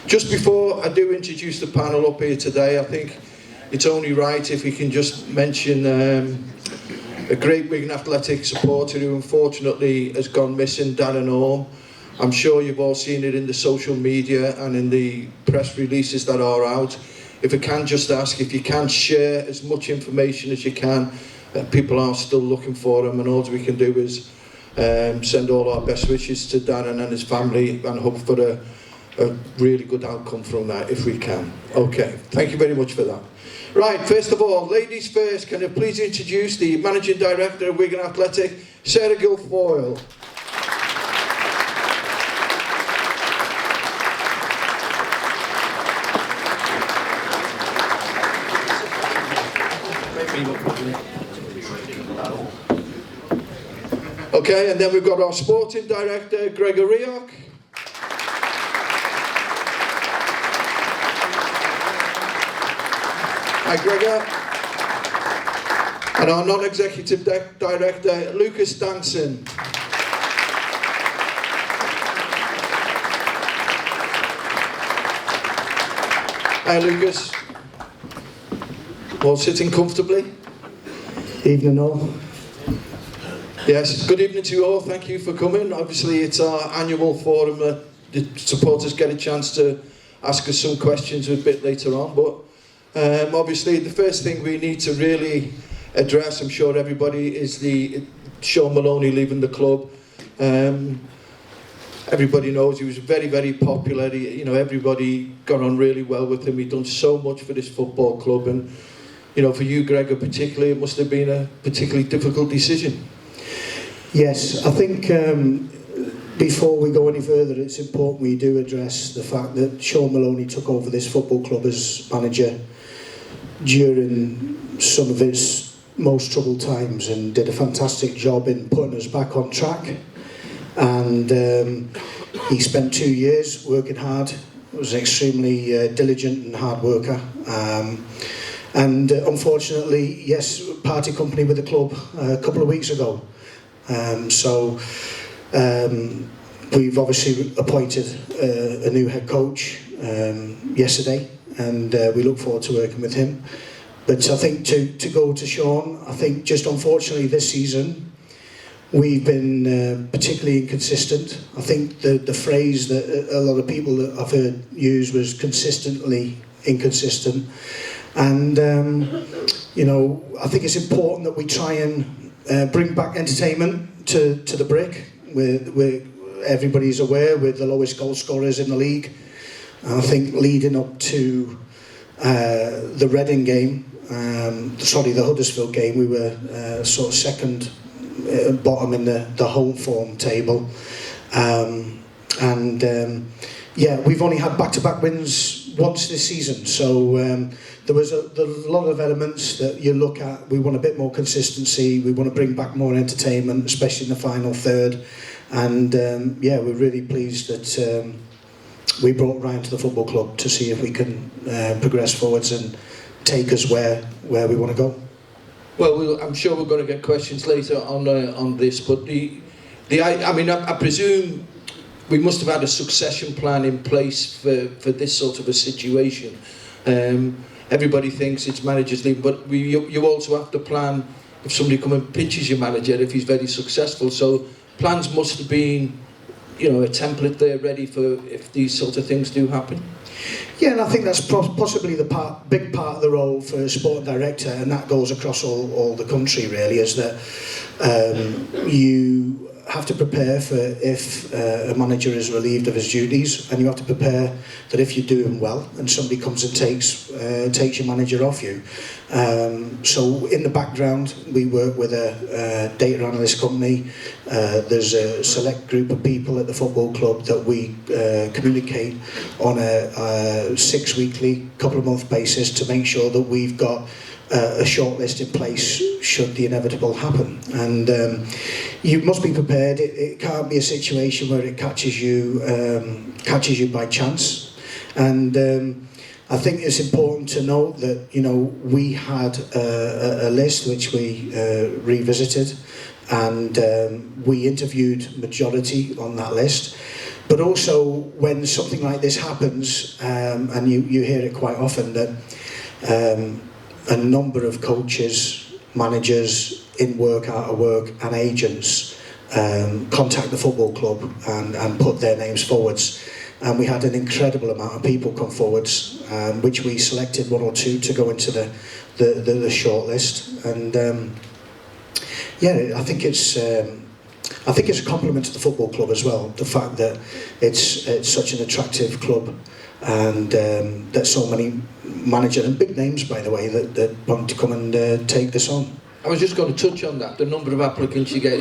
Just before I do introduce the panel up here today, I think it's only right if we can just mention a great Wigan Athletic supporter who unfortunately has gone missing, Dan and Orm. I'm sure you've all seen it in the social media and in the press releases that are out. If I can just ask if you can share as much information as you can. People are still looking for him, and all we can do is send all our best wishes to Dan and his family and hope for a really good outcome from that if we can. Okay, thank you very much for that. Right, first of all, ladies first, can you please introduce the Managing Director of Wigan Athletic, Sarah Guilfoyle. Okay, and then we've got our Sporting Director, Gregor Rioch. Hi, Gregor. And our Non-Executive Director, Lucas Danson. Hi, Lucas. All sitting comfortably? Evening all. Yes, good evening to you all. Thank you for coming. Obviously, it's our annual forum. The supporters get a chance to ask us some questions a bit later on, but obviously the first thing we need to really address, I'm sure everybody, is the Sean Maloney leaving the club. Everybody knows he was very, very popular. Everybody got on really well with him. He'd done so much for this football club, and for you, Gregor, particularly, it must have been a particularly difficult decision. Yes, I think before we go any further, it's important we do address the fact that Sean Maloney took over this football club as manager during some of its most troubled times and did a fantastic job in putting us back on track. And he spent 2 years working hard, was an extremely diligent and hard worker. And unfortunately, yes, parted company with the club a couple of weeks ago. We've obviously appointed a new head coach yesterday, and we look forward to working with him. But I think to go to Sean, I think just unfortunately this season we've been particularly inconsistent. I think the phrase that a lot of people that I've heard use was consistently inconsistent. And I think it's important that we try and bring back entertainment to the Brick. We're everybody's aware we're the lowest goal scorers in the league. And I think leading up to the Reading game, the Huddersfield game, we were sort of second bottom in the home form table. We've only had back-to-back wins once this season, so there was a lot of elements that you look at. We want a bit more consistency, we want to bring back more entertainment, especially in the final third, and we're really pleased that we brought Ryan to the football club to see if we can progress forwards and take us where we want to go. Well, I'm sure we're going to get questions later on this, but I presume we must have had a succession plan in place for this sort of a situation. Everybody thinks it's manager's league, but you also have to plan if somebody comes and pinches your manager if he's very successful. So plans must have been, a template there ready for if these sort of things do happen. Yeah, and I think that's possibly the big part of the role for a sporting director, and that goes across all the country really, is that you have to prepare for if a manager is relieved of his duties, and you have to prepare that if you're doing well and somebody comes and takes your manager off you. So in the background we work with a data analyst company. There's a select group of people at the football club that we communicate on a 6 weekly, couple of month basis to make sure that we've got a shortlist in place should the inevitable happen. And you must be prepared. It can't be a situation where it catches you by chance. And I think it's important to note that we had a list which we revisited, and we interviewed majority on that list. But also when something like this happens, and you hear it quite often, that a number of coaches, managers, in work, out of work, and agents contact the football club and put their names forwards. And we had an incredible amount of people come forwards, which we selected 1 or 2 to go into the shortlist. And yeah, I think it's a compliment to the football club as well, the fact that it's such an attractive club, and that so many managers, and big names by the way, that want to come and take this on. I was just going to touch on that. The number of applicants you get,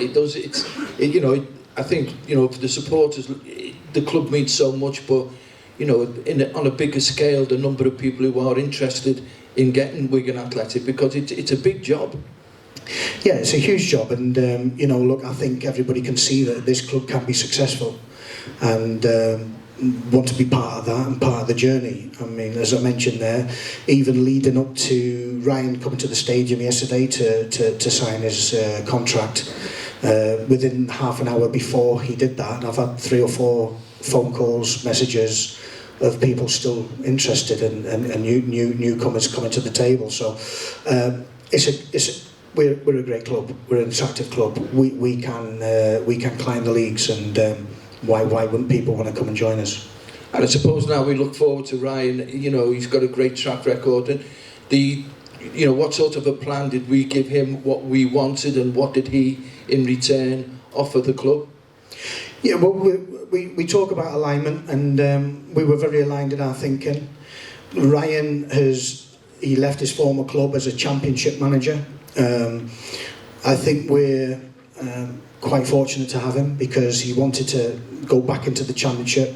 I think, for the supporters, the club means so much, but on a bigger scale, the number of people who are interested in getting Wigan Athletic, because it's a big job. Yeah, it's a huge job, and look, I think everybody can see that this club can be successful, and want to be part of that and part of the journey. I mean, as I mentioned there, even leading up to Ryan coming to the stadium yesterday to sign his contract, within half an hour before he did that, I've had 3 or 4 phone calls, messages of people still interested, and newcomers coming to the table. So we're a great club. We're an attractive club. We can climb the leagues, and why wouldn't people want to come and join us? And I suppose now we look forward to Ryan. He's got a great track record, and what sort of a plan did we give him? What we wanted, and what did he in return offer the club? Yeah, well, we talk about alignment, and we were very aligned in our thinking. Ryan he left his former club as a championship manager. I think we're quite fortunate to have him, because he wanted to go back into the championship.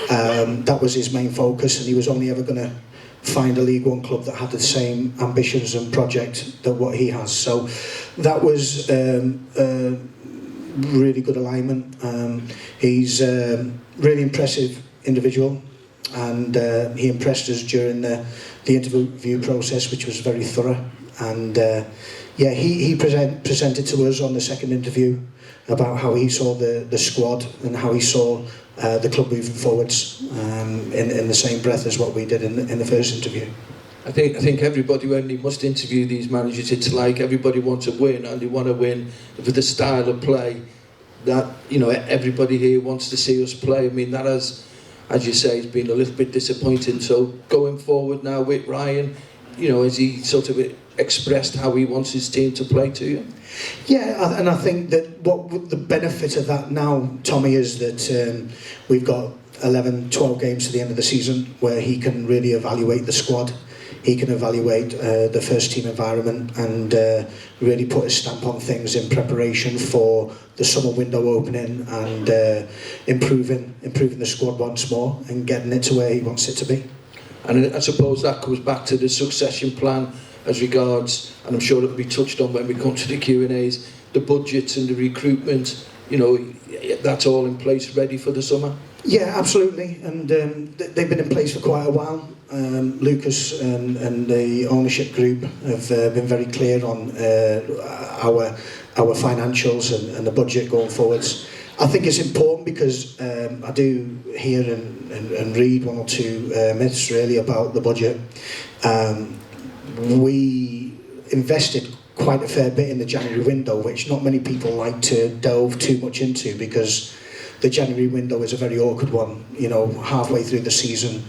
That was his main focus, and he was only ever going to find a League One club that had the same ambitions and project that what he has. So that was really good alignment. He's a really impressive individual, and he impressed us during the interview process, which was very thorough. And yeah, he presented to us on the second interview about how he saw the squad and how he saw the club moving forwards, in the same breath as what we did in the first interview. I think everybody, when they must interview these managers, it's like everybody wants to win, and they want to win with the style of play that everybody here wants to see us play. I mean, that has, as you say, has been a little bit disappointing. So going forward now with Ryan, has he sort of expressed how he wants his team to play to you? Yeah, and I think that what the benefit of that now, Tommy, is that we've got 11, 12 games to the end of the season where he can really evaluate the squad. He can evaluate the first team environment, and really put a stamp on things in preparation for the summer window opening, and improving the squad once more and getting it to where he wants it to be. And I suppose that comes back to the succession plan as regards, and I'm sure it'll be touched on when we come to the Q&As, the budgets and the recruitment, that's all in place, ready for the summer? Yeah, absolutely, and they've been in place for quite a while. Lucas and the ownership group have been very clear on our financials and the budget going forwards. I think it's important because I do hear and read 1 or 2 myths really about the budget. We invested quite a fair bit in the January window, which not many people like to delve too much into, because the January window is a very awkward one. Halfway through the season,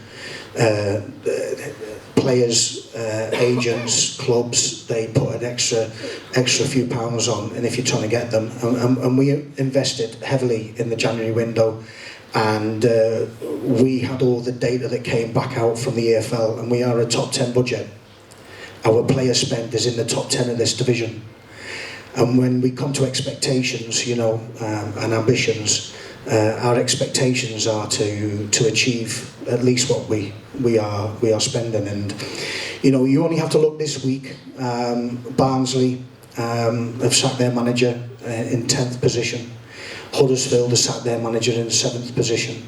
players, agents, clubs, they put an extra few pounds on, and if you're trying to get them, and we invested heavily in the January window, and we had all the data that came back out from the EFL, and we are a top 10 budget. Our player spend is in the top 10 of this division, and when we come to expectations, and ambitions, our expectations are to achieve at least what we are spending. And you only have to look this week. Barnsley have sacked their manager in 10th position. Huddersfield has sacked their manager in 7th position,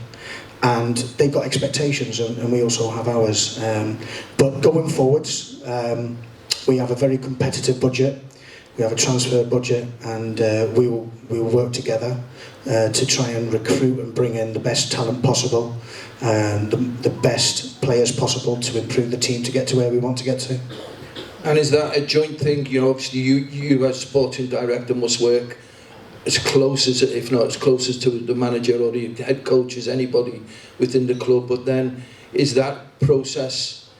and they've got expectations, and we also have ours. But going forwards, we have a very competitive budget. we have a transfer budget, and we will work together to try and recruit and bring in the best talent possible and the best players possible to improve the team to get to where we want to get to. And is that a joint thing? You know, obviously you as sporting director must work as close as, if not as close as to the manager or the head coach as anybody within the club, but then is that process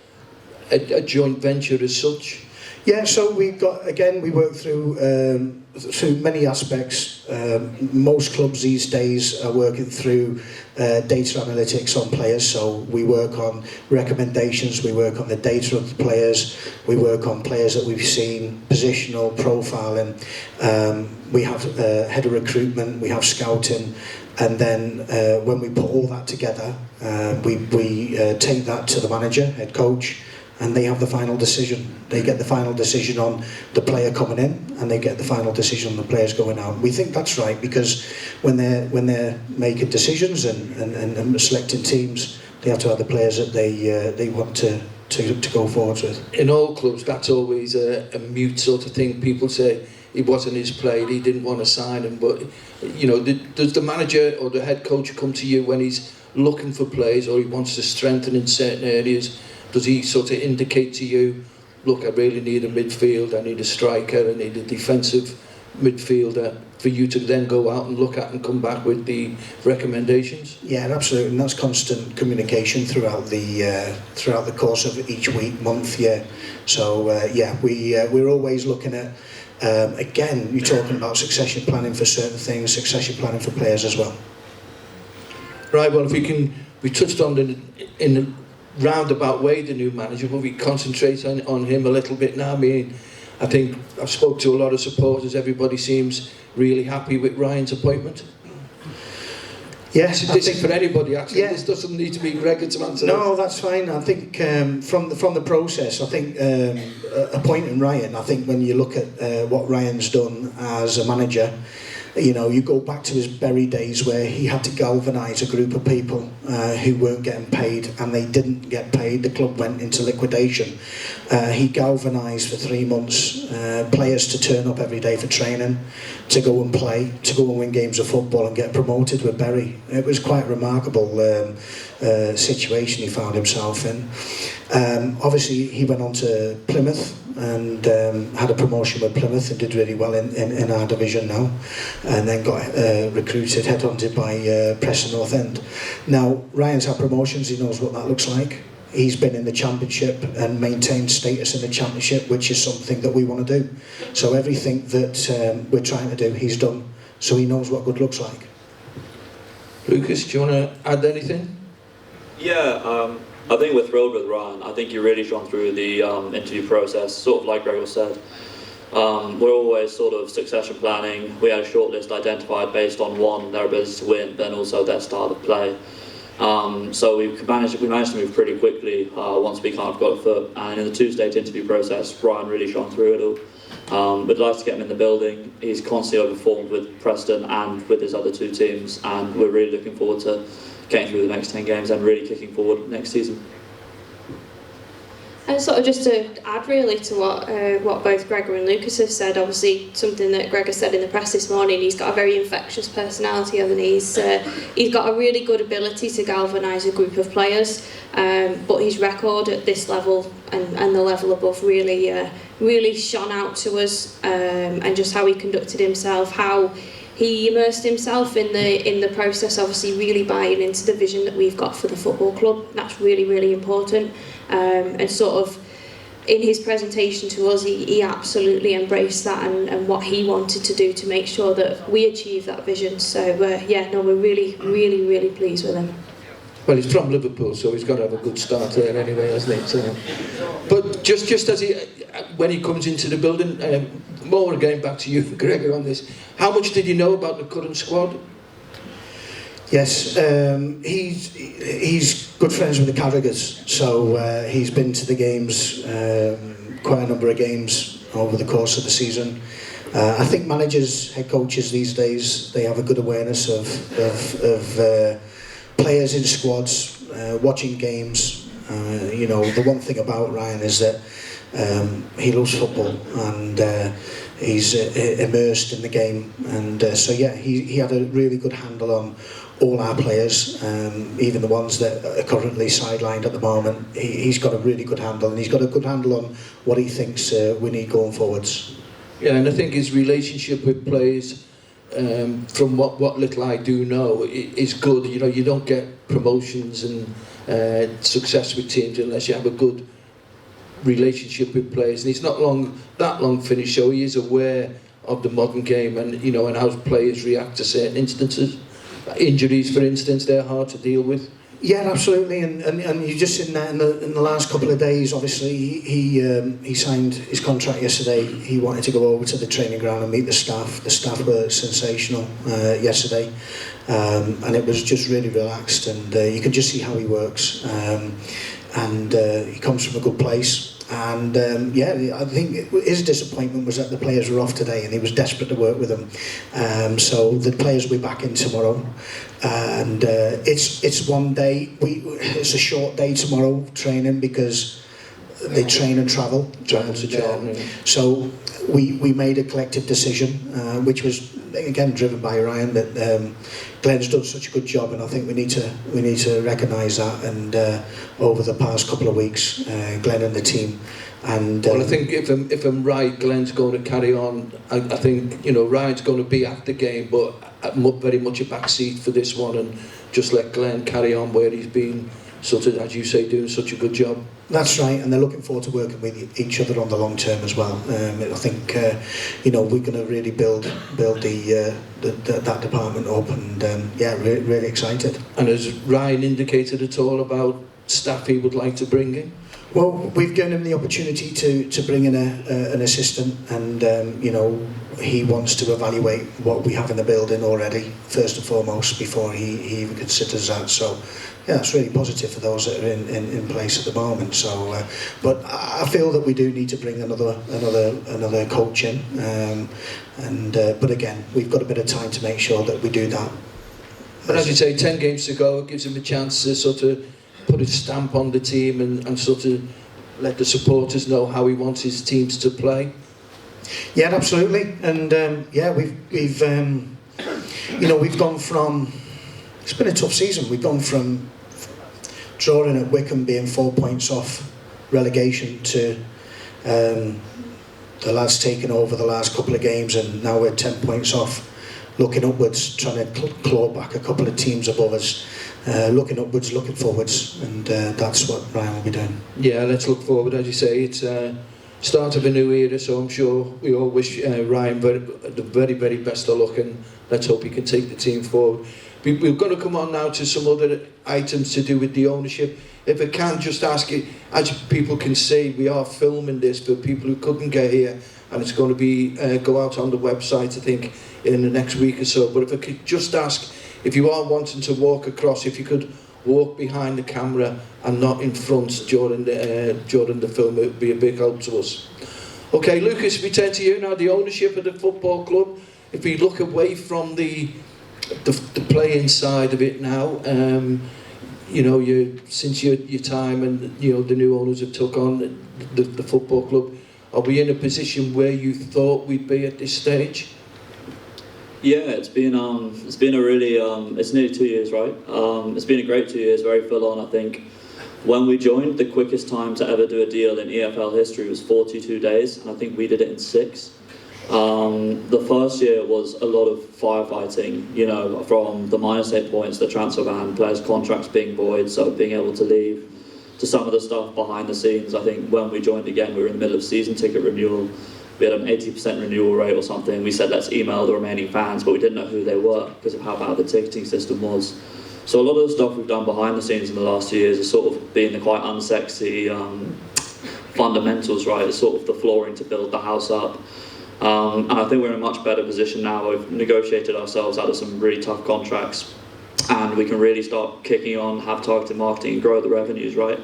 a joint venture as such? Yeah, so we work through many aspects. Most clubs these days are working through data analytics on players, so we work on recommendations, we work on the data of the players, we work on players that we've seen, positional, profiling, we have head of recruitment, we have scouting, and then when we put all that together, we take that to the manager, head coach, and they have the final decision. They get the final decision on the player coming in, and they get the final decision on the players going out. We think that's right, because when they're making decisions and selecting teams, they have to have the players that they want to go forward with. In all clubs, that's always a mute sort of thing. People say it wasn't his play, he didn't want to sign him, but you know, does the manager or the head coach come to you when he's looking for players or he wants to strengthen in certain areas? Does he sort of indicate to you, look, I really need a midfield, I need a striker, I need a defensive midfielder, for you to then go out and look at and come back with the recommendations? Yeah, absolutely, and that's constant communication throughout the course of each week, month, year. So we're always looking at, again, you're talking about succession planning for certain things, succession planning for players as well. Right, well, we touched on in the roundabout way the new manager, but we concentrate on him a little bit now. I mean, I think I've spoke to a lot of supporters, everybody seems really happy with Ryan's appointment. Yes, this is for anybody actually. Yeah. This doesn't need to be Gregor to answer. No, that's fine. I think from the process, I think appointing Ryan, I think when you look at what Ryan's done as a manager, you know, you go back to his Bury days where he had to galvanise a group of people who weren't getting paid, and they didn't get paid. The club went into liquidation. He galvanised for 3 months players to turn up every day for training, to go and play, to go and win games of football and get promoted with Bury. It was quite a remarkable situation he found himself in. Obviously, he went on to Plymouth and had a promotion with Plymouth and did really well in our division now, and then got recruited, headhunted by Preston North End. Now, Ryan's had promotions, he knows what that looks like. He's been in the Championship and maintained status in the Championship, which is something that we want to do. So everything that we're trying to do, he's done, so he knows what good looks like. Lucas, do you want to add anything? Yeah, I think we're thrilled with Ryan. I think he really shone through the interview process, sort of like Gregor said. We're always sort of succession planning. We had a shortlist identified based on one, their ability to win, but then also their style of play. So we managed to move pretty quickly once we kind of got a foot. And in the two-stage interview process, Ryan really shone through it all. We'd like to get him in the building. He's constantly overperformed with Preston and with his other two teams, and we're really looking forward to getting through the next 10 games and really kicking forward next season. And sort of just to add really to what both Gregor and Lucas have said, obviously something that Gregor said in the press this morning, he's got a very infectious personality, hasn't he? He's got a really good ability to galvanise a group of players, but his record at this level and the level above really shone out to us, and just how he conducted himself, how he immersed himself in the process, obviously really buying into the vision that we've got for the football club. That's really, really important. And sort of in his presentation to us, he absolutely embraced that and what he wanted to do to make sure that we achieve that vision. So we're really, really, really pleased with him. Well, he's from Liverpool, so he's got to have a good start there anyway, hasn't he? So, but just as when he comes into the building, more again back to you, Gregor, on this. How much did you know about the current squad? Yes, he's good friends with the Carragers, so he's been to the games, quite a number of games over the course of the season. I think managers, head coaches these days, they have a good awareness of players in squads, watching games, You know, the one thing about Ryan is that he loves football, and he's immersed in the game, and so yeah, he had a really good handle on all our players, even the ones that are currently sidelined at the moment. He's got a really good handle, and he's got a good handle on what he thinks we need going forwards. Yeah, and I think his relationship with players, from what little I do know, is good. You know, you don't get promotions and success with teams unless you have a good relationship with players. And he's not that long finished, so he is aware of the modern game, and you know, and how players react to certain instances. Injuries, for instance, they're hard to deal with. Yeah, absolutely, and you just seen that in the last couple of days. Obviously, he signed his contract yesterday. He wanted to go over to the training ground and meet the staff. The staff were sensational yesterday, and it was just really relaxed, and you can just see how he works. And he comes from a good place. And yeah, I think his disappointment was that the players were off today, and he was desperate to work with them. So the players will be back in tomorrow, and it's one day. It's a short day tomorrow training, because they train and travel. So we made a collective decision, which was again driven by Ryan, that Glenn's done such a good job, and I think we need to recognise that. And over the past couple of weeks, Glenn and the team, and well, I think if I'm right, Glenn's going to carry on. I think, you know, Ryan's going to be at the game, but very much a backseat for this one, and just let Glenn carry on where he's been, sort of, as you say, doing such a good job. That's right, and they're looking forward to working with each other on the long term as well. I think you know, we're going to really build that department up, and yeah, really excited. And has Ryan indicated at all about staff he would like to bring in? Well, we've given him the opportunity to bring in an assistant, and you know, he wants to evaluate what we have in the building already, first and foremost, before he even considers that. So yeah, it's really positive for those that are in place at the moment. So, but I feel that we do need to bring another coach in, but again, we've got a bit of time to make sure that we do that. But as you say, 10 games to go, it gives him a chance to sort of put a stamp on the team, and sort of let the supporters know how he wants his teams to play. Yeah, absolutely, and yeah, we've you know, we've gone from, it's been a tough season. We've gone from drawing at Wycombe, being 4 points off relegation, to the lads taking over the last couple of games, and now we're 10 points off, looking upwards, trying to claw back a couple of teams above us. Looking upwards, looking forwards, and that's what Ryan will be doing. Yeah, let's look forward. As you say, it's start of a new era, so I'm sure we all wish Ryan the very, very best of luck, and let's hope he can take the team forward. We're going to come on now to some other items to do with the ownership. If I can just ask you, as people can see, we are filming this for people who couldn't get here, and it's going to be go out on the website, I think, in the next week or so. But if I could just ask, if you are wanting to walk across, if you could walk behind the camera and not in front during the film, it would be a big help to us. Okay, Lucas, we turn to you now. The ownership of the football club, if we look away from the playing side of it now, you know, since your time, and you know, the new owners have took on the football club, are we in a position where you thought we'd be at this stage? Yeah, it's been a really it's nearly 2 years, right? It's been a great 2 years, very full on. I think when we joined, the quickest time to ever do a deal in EFL history was 42 days, and I think we did it in 6. The first year was a lot of firefighting, you know, from the -8 points, the transfer ban, players' contracts being void, so being able to leave, to some of the stuff behind the scenes. I think when we joined again, we were in the middle of season ticket renewal. We had an 80% renewal rate or something. We said, let's email the remaining fans, but we didn't know who they were because of how bad the ticketing system was. So a lot of the stuff we've done behind the scenes in the last 2 years has sort of been the quite unsexy fundamentals, right? It's sort of the flooring to build the house up. And I think we're in a much better position now. We've negotiated ourselves out of some really tough contracts, and we can really start kicking on, have targeted marketing, and grow the revenues, right?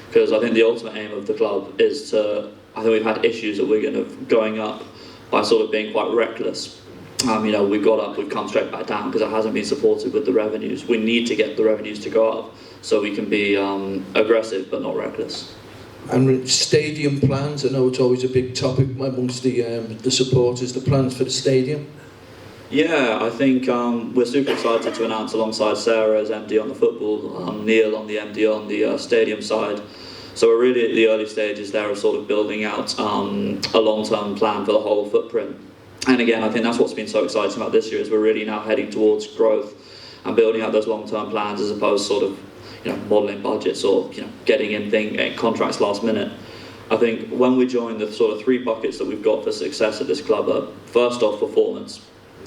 Because I think the ultimate aim of the club is to, I think we've had issues at Wigan of going up by sort of being quite reckless. You know, we've got up, we've come straight back down because it hasn't been supported with the revenues. We need to get the revenues to go up. so we can be aggressive but not reckless. And stadium plans, I know it's always a big topic amongst the supporters, the plans for the stadium. Yeah, I think we're super excited to announce alongside Sarah as MD on the football, Neil on the MD on the stadium side. So we're really at the early stages there of sort of building out a long-term plan for the whole footprint. And again, I think that's what's been so exciting about this year, is we're really now heading towards growth and building out those long-term plans, as opposed to sort of, modelling budgets or, getting in contracts last minute. I think when we join the sort of 3 buckets that we've got for success at this club are, first off, performance.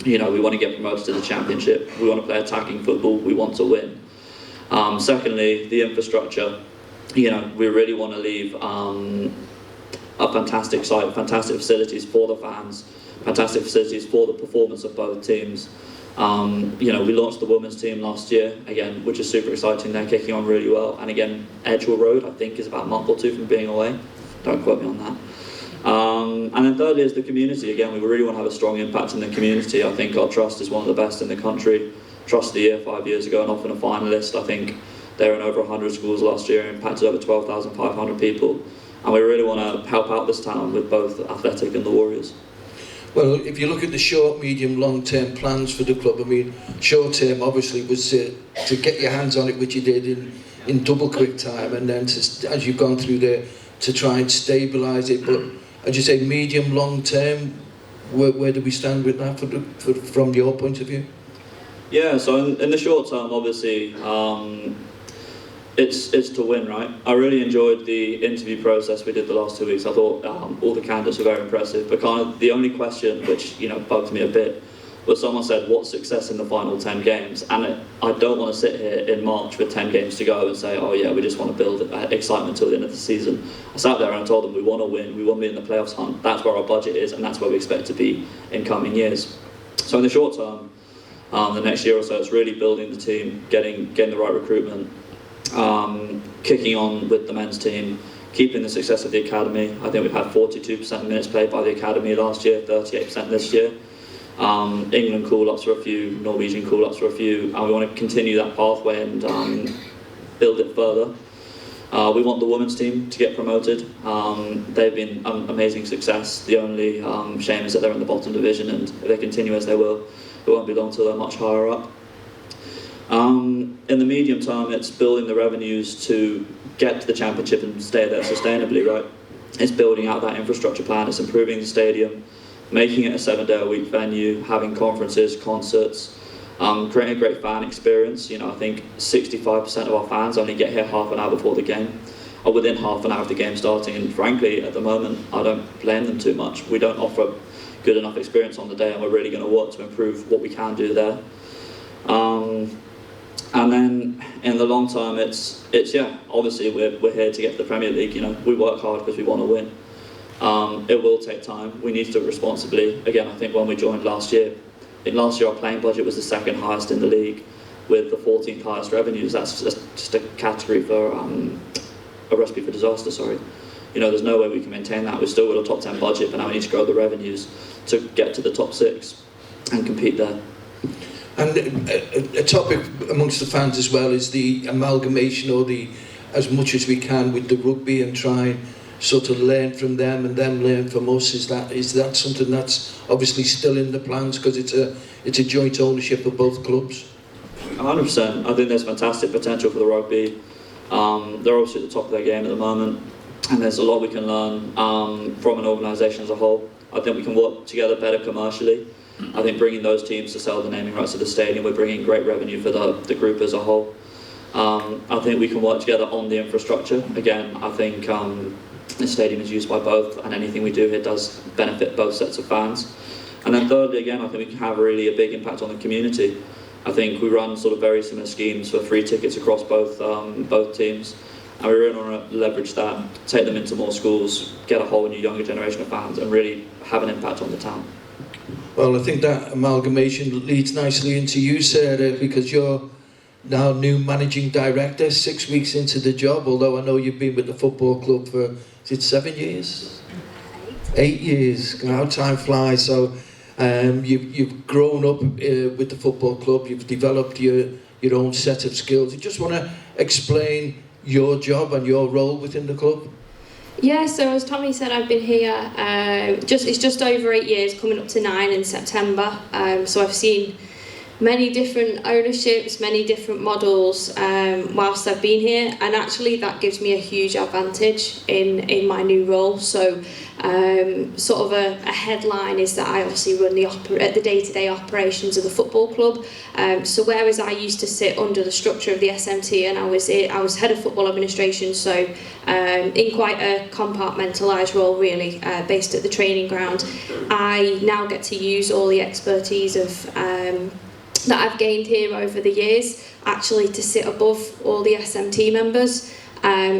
We want to get promoted to the Championship. We want to play attacking football. We want to win. Secondly, the infrastructure. We really want to leave a fantastic site, fantastic facilities for the fans, fantastic facilities for the performance of both teams. We launched the women's team last year, again, which is super exciting. They're kicking on really well. And again, Edgwell Road, I think, is about a month or 2 from being away. Don't quote me on that. And then thirdly is the community. Again, we really want to have a strong impact in the community. I think our trust is one of the best in the country. Trust of the Year 5 years ago and often a finalist. I think they're in over 100 schools last year and impacted over 12,500 people. And we really want to help out this town with both Athletic and the Warriors. Well, if you look at the short, medium, long-term plans for the club, I mean, short-term obviously was to get your hands on it, which you did in double quick time, and then as you've gone through there, to try and stabilise it. But as you say, medium, long-term, where do we stand with that from your point of view? Yeah, so in the short term, obviously, it's to win, right? I really enjoyed the interview process we did the last 2 weeks. I thought all the candidates were very impressive, but kind of the only question which bugged me a bit was someone said, what's success in the final 10 games? And I don't want to sit here in March with 10 games to go and say, oh yeah, we just want to build excitement till the end of the season. I sat there and I told them we want to win, we want to be in the playoffs hunt, that's where our budget is, and that's where we expect to be in coming years. So in the short term, the next year or so, it's really building the team, getting the right recruitment, kicking on with the men's team, keeping the success of the academy. I think we've had 42% of minutes played by the academy last year, 38% this year. England call-ups for a few, Norwegian call-ups for a few, and we want to continue that pathway and build it further. We want the women's team to get promoted. They've been amazing success. The only shame is that they're in the bottom division, and if they continue as they will, it won't be long till they're much higher up. In the medium term, it's building the revenues to get to the Championship and stay there sustainably, right? It's building out that infrastructure plan, it's improving the stadium, making it a 7-day-a-week venue, having conferences, concerts, creating a great fan experience. I think 65% of our fans only get here half an hour before the game, or within half an hour of the game starting, and frankly, at the moment, I don't blame them too much. We don't offer good enough experience on the day, and we're really going to work to improve what we can do there. And then in the long term, it's obviously we're here to get to the Premier League. We work hard because we want to win. It will take time. We need to do it responsibly. Again, I think when we joined last year our playing budget was the 2nd highest in the league, with the 14th highest revenues. That's just a category for a recipe for disaster. Sorry, there's no way we can maintain that. We've still got a top 10 budget, but now we need to grow the revenues to get to the top 6 and compete there. And a topic amongst the fans as well is the amalgamation, or as much as we can with the rugby, and try and sort of learn from them and them learn from us. Is that something that's obviously still in the plans, because it's a joint ownership of both clubs? 100%. I think there's fantastic potential for the rugby. They're obviously at the top of their game at the moment, and there's a lot we can learn from an organisation as a whole. I think we can work together better commercially. I think bringing those teams to sell the naming rights of the stadium, we're bringing great revenue for the group as a whole. I think we can work together on the infrastructure. Again, I think the stadium is used by both, and anything we do here does benefit both sets of fans. And then thirdly, again, I think we can have really a big impact on the community. I think we run sort of very similar schemes for free tickets across both teams, and we really want to leverage that, take them into more schools, get a whole new younger generation of fans, and really have an impact on the town. Well, I think that amalgamation leads nicely into you, Sarah, because you're now new managing director, 6 weeks into the job, although I know you've been with the football club for, is it 7 years? 8 years. How time flies. So you've grown up with the football club, you've developed your own set of skills. You just want to explain your job and your role within the club? Yeah, so as Tommy said, I've been here, it's just over 8 years, coming up to 9 in September. So I've seen many different ownerships, many different models whilst I've been here, and actually that gives me a huge advantage in my new role. So sort of a headline is that I obviously run the day-to-day operations of the football club. So whereas I used to sit under the structure of the SMT and I was head of football administration, so in quite a compartmentalised role really, based at the training ground, I now get to use all the expertise of that I've gained here over the years, actually to sit above all the SMT members.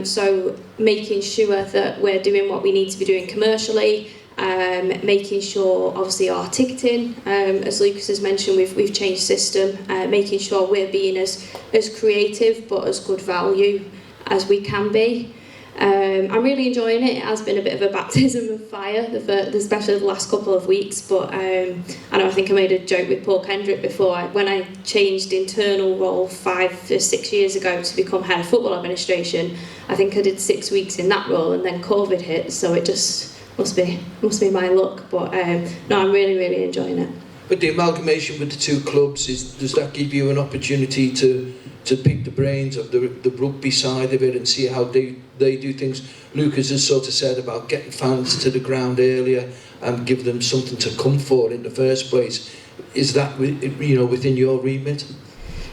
So making sure that we're doing what we need to be doing commercially, making sure obviously our ticketing, as Lucas has mentioned, we've changed system, making sure we're being as creative but as good value as we can be. I'm really enjoying it. It has been a bit of a baptism of fire, especially the last couple of weeks, but I think I made a joke with Paul Kendrick before. When I changed internal role 5 or 6 years ago to become head of football administration, I think I did 6 weeks in that role and then COVID hit, so it just must be my luck, but no, I'm really enjoying it. But the amalgamation with the two clubs, does that give you an opportunity to pick the brains of the rugby side of it and see how they do things? Lucas has sort of said about getting fans to the ground earlier and give them something to come for in the first place. Is that within your remit?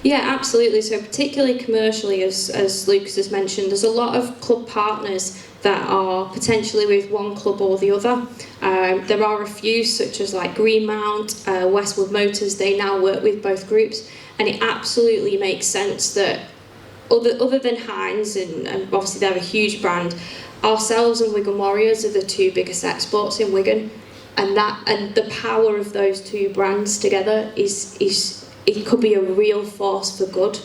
Yeah, absolutely. So particularly commercially, as Lucas has mentioned, there's a lot of club partners that are potentially with one club or the other. There are a few, such as like Greenmount, Westwood Motors, they now work with both groups, and it absolutely makes sense that other than Heinz, and obviously they're a huge brand, ourselves and Wigan Warriors are the two biggest exports in Wigan, and the power of those two brands together it could be a real force for good.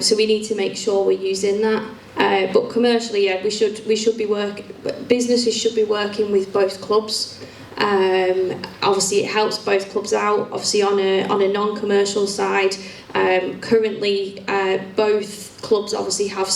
So we need to make sure we're using that. But commercially, yeah, businesses should be working with both clubs. Obviously, it helps both clubs out. Obviously, on a non-commercial side, currently both clubs obviously have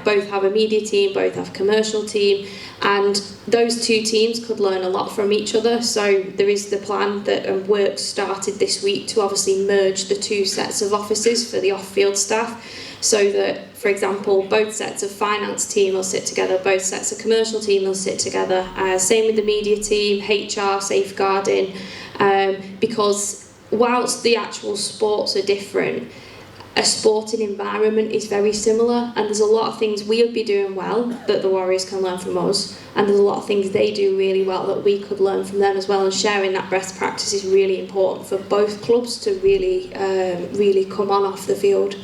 both have a media team, both have a commercial team, and those two teams could learn a lot from each other. So there is the plan that work started this week to obviously merge the two sets of offices for the off-field staff, so that, for example, both sets of finance team will sit together, both sets of commercial team will sit together, same with the media team, HR, safeguarding, because whilst the actual sports are different, a sporting environment is very similar, and there's a lot of things we'll be doing well that the Warriors can learn from us, and there's a lot of things they do really well that we could learn from them as well, and sharing that best practice is really important for both clubs to really come on off the field.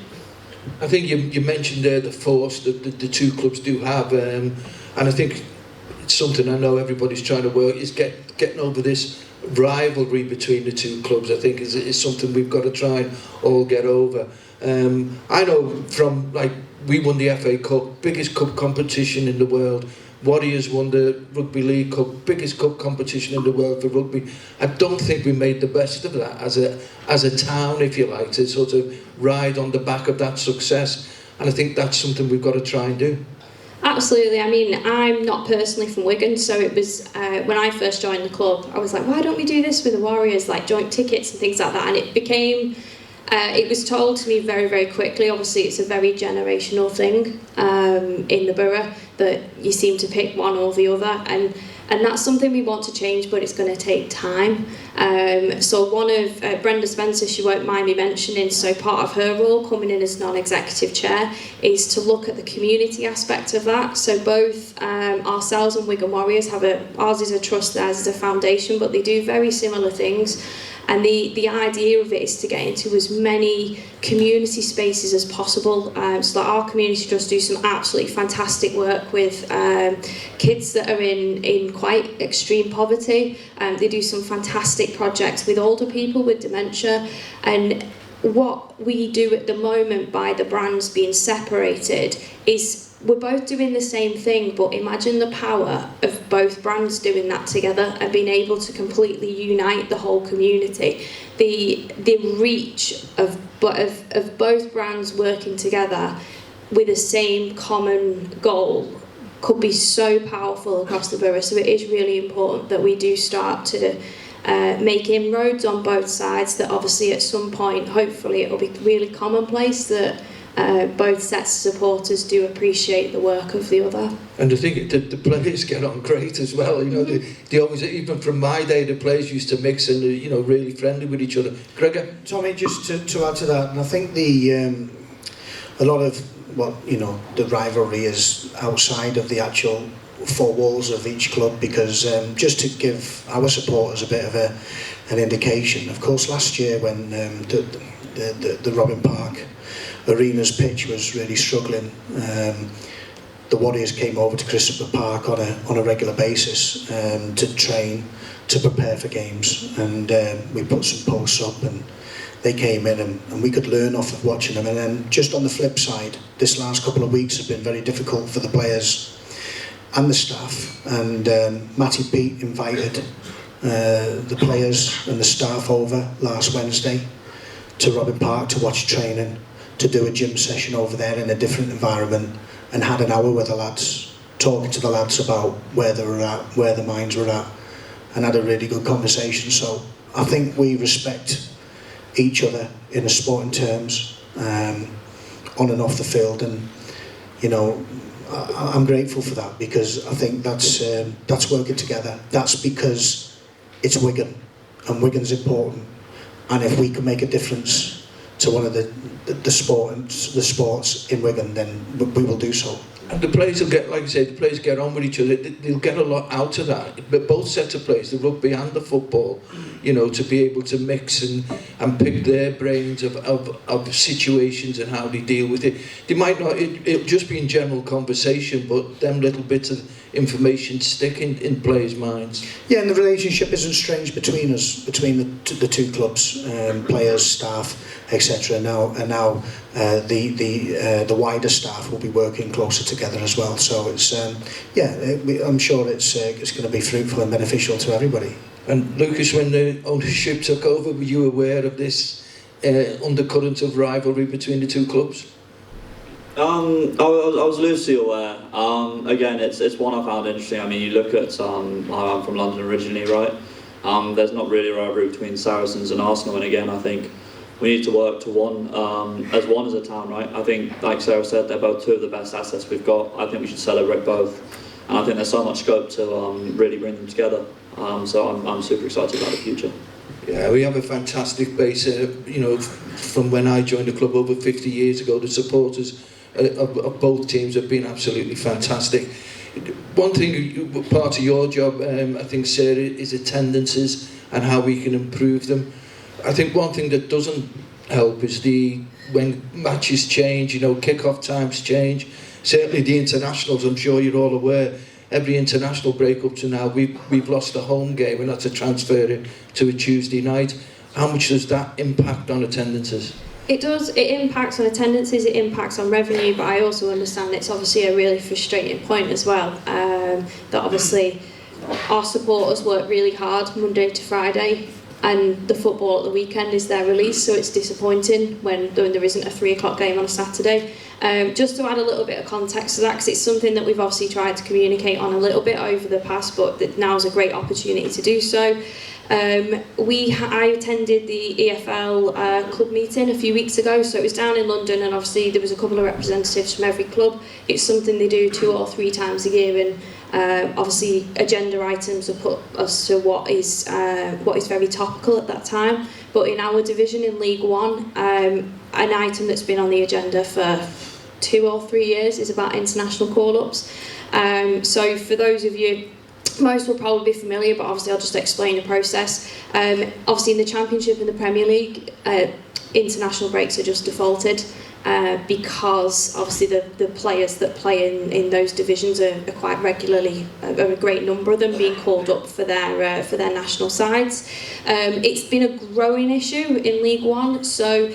I think you mentioned there the force that the two clubs do have, and I think it's something I know everybody's trying to work is getting over this rivalry between the two clubs. I think is something we've got to try and all get over. I know from we won the FA Cup, biggest cup competition in the world. Warriors won the Rugby League Cup, biggest cup competition in the world for rugby. I don't think we made the best of that as a town, if you like, to sort of ride on the back of that success. And I think that's something we've got to try and do. Absolutely. I mean, I'm not personally from Wigan, so it was when I first joined the club, I was like, why don't we do this with the Warriors, like joint tickets and things like that? And it became, it was told to me very, very quickly. Obviously, it's a very generational thing in the borough that you seem to pick one or the other, and that's something we want to change, but it's going to take time. So one of Brenda Spencer, she won't mind me mentioning, so part of her role coming in as non-executive chair is to look at the community aspect of that. So both ourselves and Wigan Warriors ours is a trust, theirs is a foundation, but they do very similar things. And the idea of it is to get into as many community spaces as possible. So that our community trust do some absolutely fantastic work with kids that are in quite extreme poverty. They do some fantastic projects with older people with dementia. And what we do at the moment by the brands being separated is we're both doing the same thing, but imagine the power of both brands doing that together and being able to completely unite the whole community. The reach of both brands working together with the same common goal could be so powerful across the borough. So it is really important that we do start to make inroads on both sides, that obviously at some point, hopefully it will be really commonplace that both sets of supporters do appreciate the work of the other. And I think the players get on great as well. You know, they always, even from my day, the players used to mix and you know, really friendly with each other. Gregor? Tommy, just to add to that, and I think a lot of what, you know, the rivalry is outside of the actual four walls of each club, because just to give our supporters a bit of an indication, of course last year when the Robin Park Arena's pitch was really struggling, the Warriors came over to Christopher Park on a regular basis to train, to prepare for games, and we put some posts up and they came in and we could learn off of watching them. And then just on the flip side, this last couple of weeks have been very difficult for the players and the staff, and Matty Pete invited the players and the staff over last Wednesday to Robin Park to watch training, to do a gym session over there in a different environment, and had an hour with the lads, talking to the lads about where they were at, where their minds were at, and had a really good conversation. So I think we respect each other in a sporting terms, on and off the field, and you know, I'm grateful for that, because I think that's working together. That's because it's Wigan, and Wigan's important, and if we can make a difference to one of the sports in Wigan, then we will do so. And the players will get, like I say, the players get on with each other. They'll get a lot out of that. But both sets of players, the rugby and the football, you know, to be able to mix and pick their brains of situations and how they deal with it. They might not, it'll just be in general conversation, but them little bits of information stick in players' minds. Yeah, and the relationship isn't strange between us, between the two clubs, players, staff, etc. Now the wider staff will be working closer together as well. So it's I'm sure it's going to be fruitful and beneficial to everybody. And Lucas, when the ownership took over, were you aware of this undercurrent of rivalry between the two clubs? I was loosely aware. Again, it's one I found interesting. I mean, you look at, I'm from London originally, right? There's not really a rivalry between Saracens and Arsenal, and again, I think we need to work to one as a town, right? I think, like Sarah said, they're both two of the best assets we've got. I think we should celebrate both, and I think there's so much scope to really bring them together. So I'm super excited about the future. Yeah, we have a fantastic base. You know, from when I joined the club over 50 years ago, the supporters of both teams have been absolutely fantastic. One thing, part of your job, I think, Sarah, is attendances and how we can improve them. I think one thing that doesn't help is when matches change, you know, kick-off times change. Certainly the internationals, I'm sure you're all aware, every international break up to now, we've lost a home game and had to transfer it to a Tuesday night. How much does that impact on attendances? It does. It impacts on attendances, it impacts on revenue, but I also understand it's obviously a really frustrating point as well, that obviously our supporters work really hard Monday to Friday, and the football at the weekend is their release, so it's disappointing when there isn't a 3 o'clock game on a Saturday. Just to add a little bit of context to that, because it's something that we've obviously tried to communicate on a little bit over the past, but that now's a great opportunity to do so. I attended the EFL club meeting a few weeks ago, so it was down in London, and obviously there was a couple of representatives from every club. It's something they do 2 or 3 times a year, and obviously agenda items are put as to what is very topical at that time. But in our division in League One, an item that's been on the agenda for 2 or 3 years is about international call-ups. So for those of you, most will probably be familiar, but obviously I'll just explain the process. Obviously in the Championship and the Premier League, international breaks are just defaulted because obviously the players that play in those divisions are quite regularly, a great number of them being called up for their national sides. It's been a growing issue in League One, so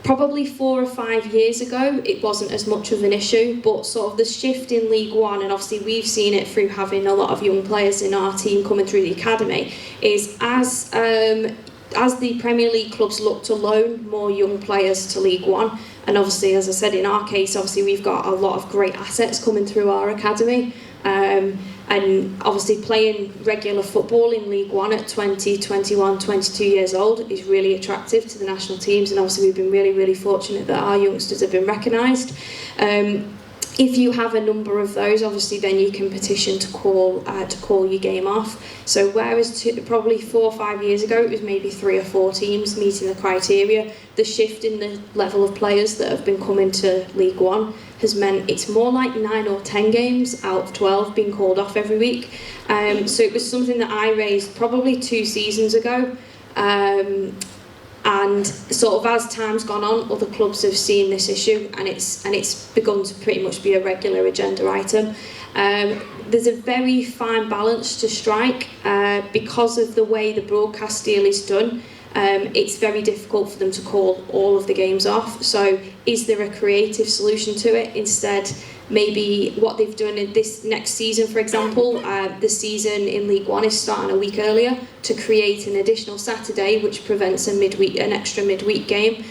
probably 4 or 5 years ago, it wasn't as much of an issue, but sort of the shift in League One, and obviously we've seen it through having a lot of young players in our team coming through the academy, is as the Premier League clubs look to loan more young players to League One, And obviously, as I said, in our case, obviously we've got a lot of great assets coming through our academy. And obviously playing regular football in League One at 20, 21, 22 years old is really attractive to the national teams, and obviously we've been really, really fortunate that our youngsters have been recognised. If you have a number of those, obviously then you can petition to call your game off. So whereas probably 4 or 5 years ago it was maybe 3 or 4 teams meeting the criteria, the shift in the level of players that have been coming to League One has meant it's more like 9 or 10 games out of 12 being called off every week. So it was something that I raised probably 2 seasons ago. And sort of as time's gone on, other clubs have seen this issue, and it's begun to pretty much be a regular agenda item. There's a very fine balance to strike because of the way the broadcast deal is done. It's very difficult for them to call all of the games off. So is there a creative solution to it? Instead, maybe what they've done in this next season, for example, the season in League One is starting a week earlier to create an additional Saturday, which prevents an extra midweek game.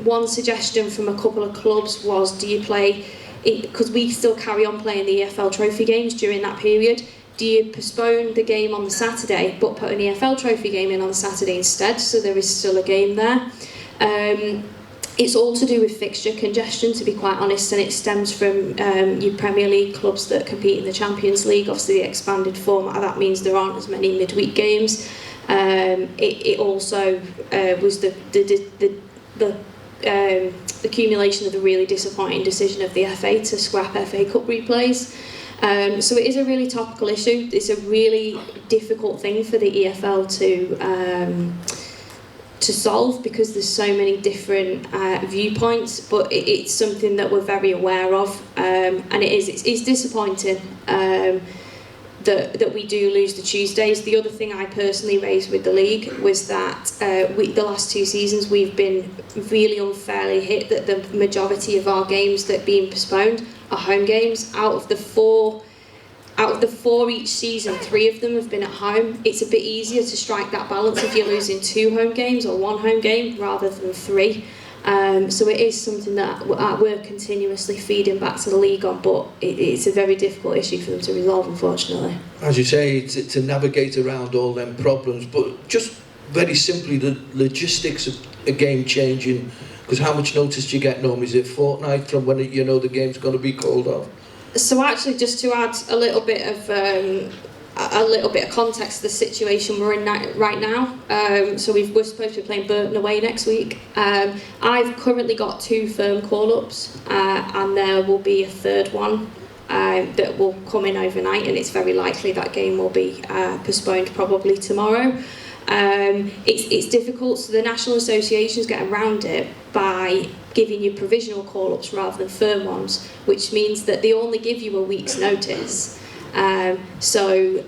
One suggestion from a couple of clubs was, do you play, because we still carry on playing the EFL trophy games during that period, do you postpone the game on the Saturday but put an EFL trophy game in on the Saturday instead, so there is still a game there? It's all to do with fixture congestion, to be quite honest, and it stems from your Premier League clubs that compete in the Champions League. Obviously the expanded format, that means there aren't as many midweek games. It also was the accumulation of the really disappointing decision of the FA to scrap FA Cup replays. So it is a really topical issue. It's a really difficult thing for the EFL to solve because there's so many different viewpoints, but it's something that we're very aware of, and it's disappointing that we do lose the Tuesdays. The other thing I personally raised with the league was that the last 2 seasons we've been really unfairly hit that the majority of our games that are being postponed are home games. Out of the four each season, 3 of them have been at home. It's a bit easier to strike that balance if you're losing 2 home games or 1 home game rather than 3. So it is something that we're continuously feeding back to the league on, but it's a very difficult issue for them to resolve, unfortunately. As you say, to navigate around all them problems, but just very simply the logistics of a game changing, because how much notice do you get normally? Is it a fortnight from when you know the game's going to be called off? So actually, just to add a little bit of context to the situation we're in right now. So we're supposed to be playing Burton away next week. I've currently got 2 firm call-ups, and there will be a 3rd one that will come in overnight, and it's very likely that game will be postponed probably tomorrow. It's difficult, so the national associations get around it by giving you provisional call-ups rather than firm ones, which means that they only give you a week's notice. So,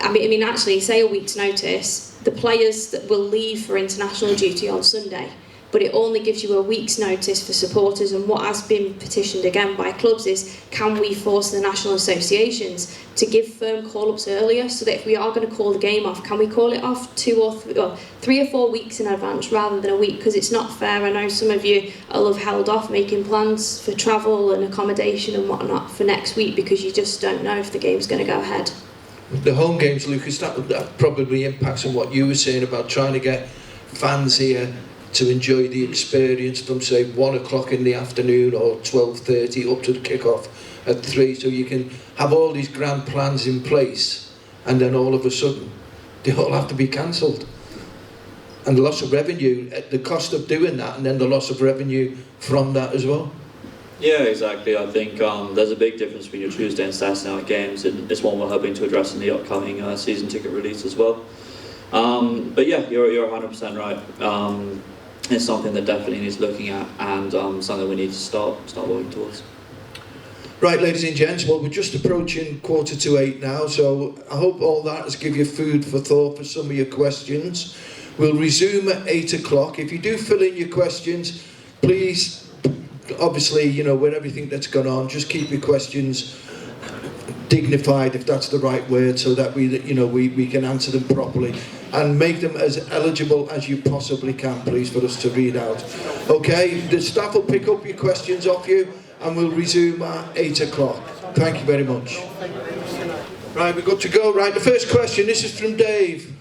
I mean, actually, say a week's notice, the players that will leave for international duty on Sunday, but it only gives you a week's notice for supporters. And what has been petitioned again by clubs is, can we force the national associations to give firm call-ups earlier, so that if we are going to call the game off, can we call it off 3 or 4 weeks in advance rather than a week? Because it's not fair. I know some of you will have held off making plans for travel and accommodation and whatnot for next week because you just don't know if the game's going to go ahead. The home games, Lucas, that probably impacts on what you were saying about trying to get fans here to enjoy the experience from, say, 1 o'clock in the afternoon or 12:30 up to the kick-off at 3, so you can have all these grand plans in place, and then all of a sudden they all have to be cancelled. And the loss of revenue, the cost of doing that, and then the loss of revenue from that as well. Yeah, exactly. I think there's a big difference between your Tuesday and Saturday night games, and it's one we're hoping to address in the upcoming season ticket release as well. But yeah, you're 100% right. It's something that definitely needs looking at, and something we need to start working towards. Right, ladies and gents, well, we're just approaching 7:45 now, so I hope all that has given you food for thought for some of your questions. We'll resume at 8 o'clock. If you do fill in your questions, please, obviously, you know, with everything that's gone on, just keep your questions dignified, if that's the right word, so that we can answer them properly. and make them as eligible as you possibly can, please, for us to read out. Okay, the staff will pick up your questions off you and we'll resume at 8 o'clock. Thank you very much. Right, we're good to go. Right, the first question, this is from Dave.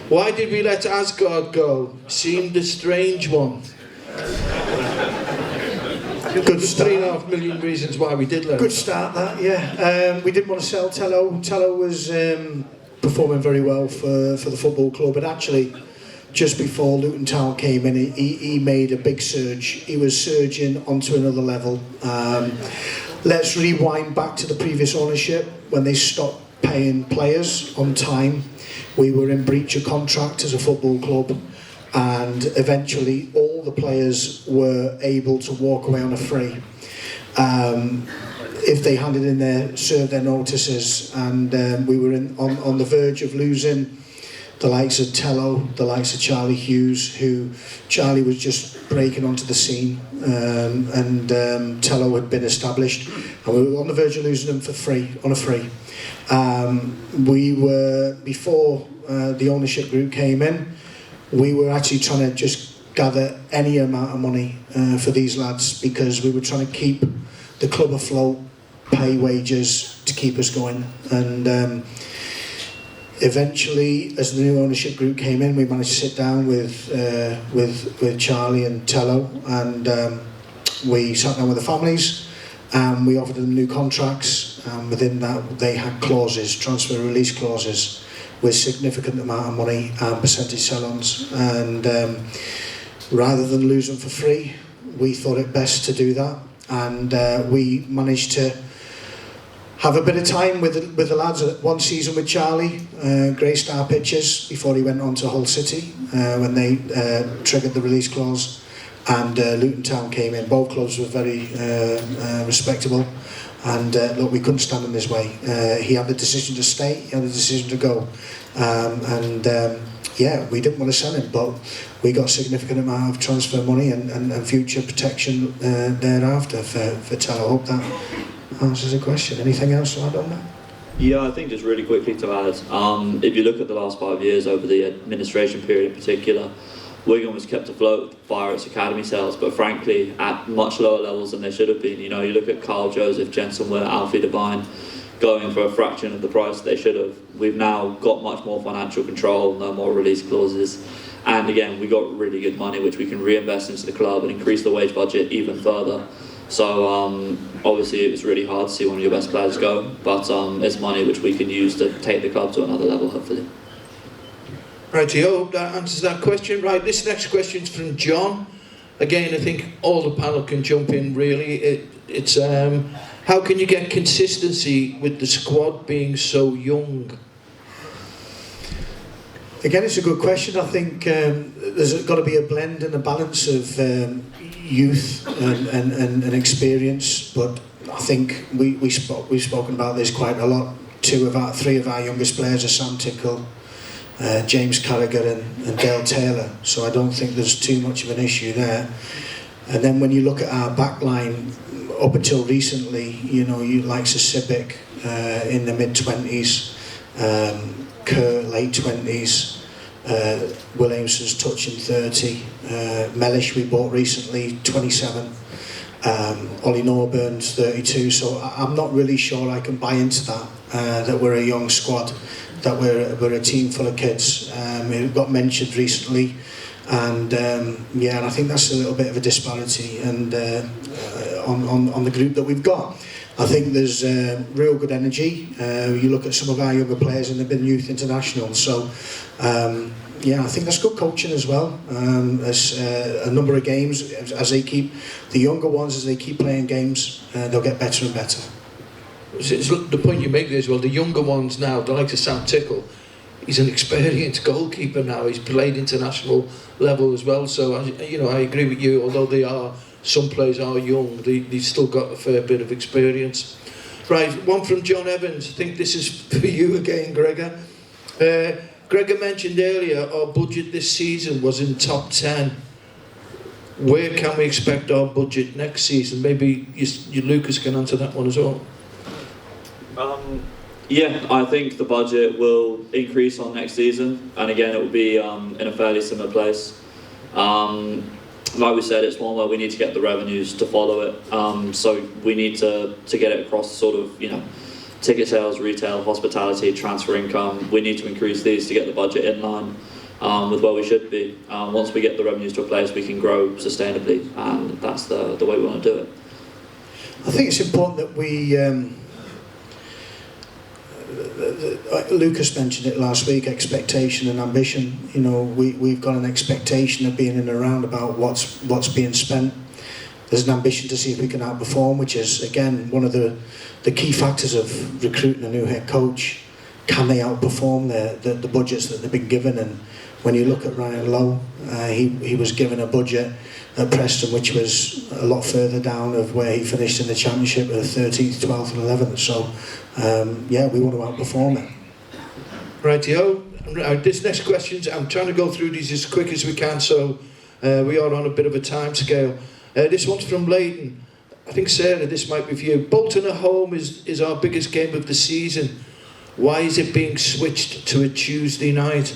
Why did we let Asgard go? Seemed a strange one. Good start. 3.5 million reasons why we did let him. Good start, that, yeah. We didn't want to sell Tello. Tello was performing very well for the football club, but actually, just before Luton Town came in, he made a big surge. He was surging onto another level. Let's rewind back to the previous ownership when they stopped paying players on time. We were in breach of contract as a football club, and eventually all the players were able to walk away on a free if they handed in served their notices, and we were on the verge of losing the likes of Tello, the likes of Charlie Hughes, who Charlie was just breaking onto the scene, and Tello had been established, and we were on the verge of losing them on a free. We were, before the ownership group came in, we were actually trying to just gather any amount of money for these lads, because we were trying to keep the club afloat, pay wages to keep us going, and eventually, as the new ownership group came in, we managed to sit down with Charlie and Tello, and we sat down with the families, and we offered them new contracts, and within that they had clauses, transfer release clauses, with significant amount of money and percentage sell-ons, and rather than lose them for free, we thought it best to do that, and we managed to have a bit of time with the lads. One season with Charlie, Grey Star Pictures, before he went on to Hull City, when they triggered the release clause, and Luton Town came in. Both clubs were very respectable, and look, we couldn't stand in his way. He had the decision to stay, he had the decision to go, yeah, we didn't want to sell him, but we got a significant amount of transfer money and future protection thereafter for Tello. I hope that answers the question. Anything else to add on that? Yeah, I think just really quickly to add, if you look at the last 5 years over the administration period in particular, Wigan was kept afloat via its academy sales, but frankly at much lower levels than they should have been. You know, you look at Carl Joseph, Jensen Ware, Alfie Devine going for a fraction of the price they should have. We've now got much more financial control, no more release clauses, and again we got really good money which we can reinvest into the club and increase the wage budget even further. So obviously it was really hard to see one of your best players go, but it's money which we can use to take the club to another level, hopefully. Right, I hope that answers that question. Right, this next question is from John. Again, I think all the panel can jump in really. It's how can you get consistency with the squad being so young? Again, it's a good question. I think there's got to be a blend and a balance of youth and experience, but I think we've spoken about this quite a lot. Three of our youngest players are Sam Tickle, James Carragher and Dale Taylor, so I don't think there's too much of an issue there. And then when you look at our back line, up until recently, you know, you likes of Sibic in the mid-20s, Kerr late 20s, Williamson's touching 30, Mellish we bought recently 27, Ollie Norburn's 32, so I'm not really sure I can buy into that we're a young squad, that we're a team full of kids. It got mentioned recently, and yeah, and I think that's a little bit of a disparity and on the group that we've got. I think there's real good energy. You look at some of our younger players and they've been youth internationals, so yeah, I think that's good coaching as well. As a number of games, as they keep, the younger ones, as they keep playing games, they'll get better and better. It's the point you make there as well, the younger ones now, the likes of Sam Tickle, he's an experienced goalkeeper now, he's played international level as well, so you know, I agree with you, although some players are young, they've still got a fair bit of experience. Right, one from John Evans, I think this is for you again, Gregor. Gregor mentioned earlier our budget this season was in top 10. Where can we expect our budget next season? Maybe you Lucas can answer that one as well. Yeah, I think the budget will increase on next season, and again it will be in a fairly similar place. Like we said, it's one where we need to get the revenues to follow it. So we need to get it across sort of, ticket sales, retail, hospitality, transfer income. We need to increase these to get the budget in line with where we should be. Once we get the revenues to a place, we can grow sustainably, and that's the way we want to do it. I think it's important that we, Lucas mentioned it last week, expectation and ambition. We've got an expectation of being in and around about what's being spent. There's an ambition to see if we can outperform, which is, again, one of the key factors of recruiting a new head coach. Can they outperform the budgets that they've been given? And when you look at Ryan Lowe, he was given a budget at Preston which was a lot further down of where he finished in the Championship of 13th, 12th and 11th. So we want to outperform it. Rightio. This next questions, I'm trying to go through these as quick as we can, so we are on a bit of a time scale. This one's from Leighton. I think, Sarah, this might be for you. Bolton at home is our biggest game of the season. Why is it being switched to a Tuesday night?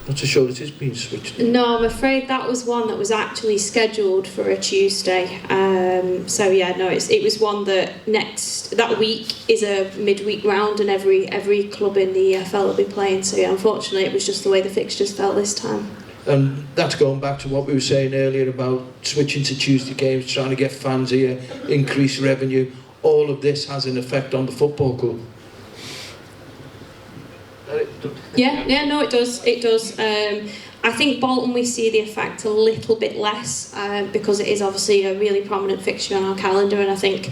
Not so sure it is being switched. No, I'm afraid that was one that was actually scheduled for a Tuesday. It was one that week is a midweek round, and every club in the EFL will be playing. So yeah, unfortunately, it was just the way the fixtures fell this time. And that's going back to what we were saying earlier about switching to Tuesday games, trying to get fans here, increase revenue. All of this has an effect on the football club. No, it does. It does. I think Bolton, we see the effect a little bit less because it is obviously a really prominent fixture on our calendar, and I think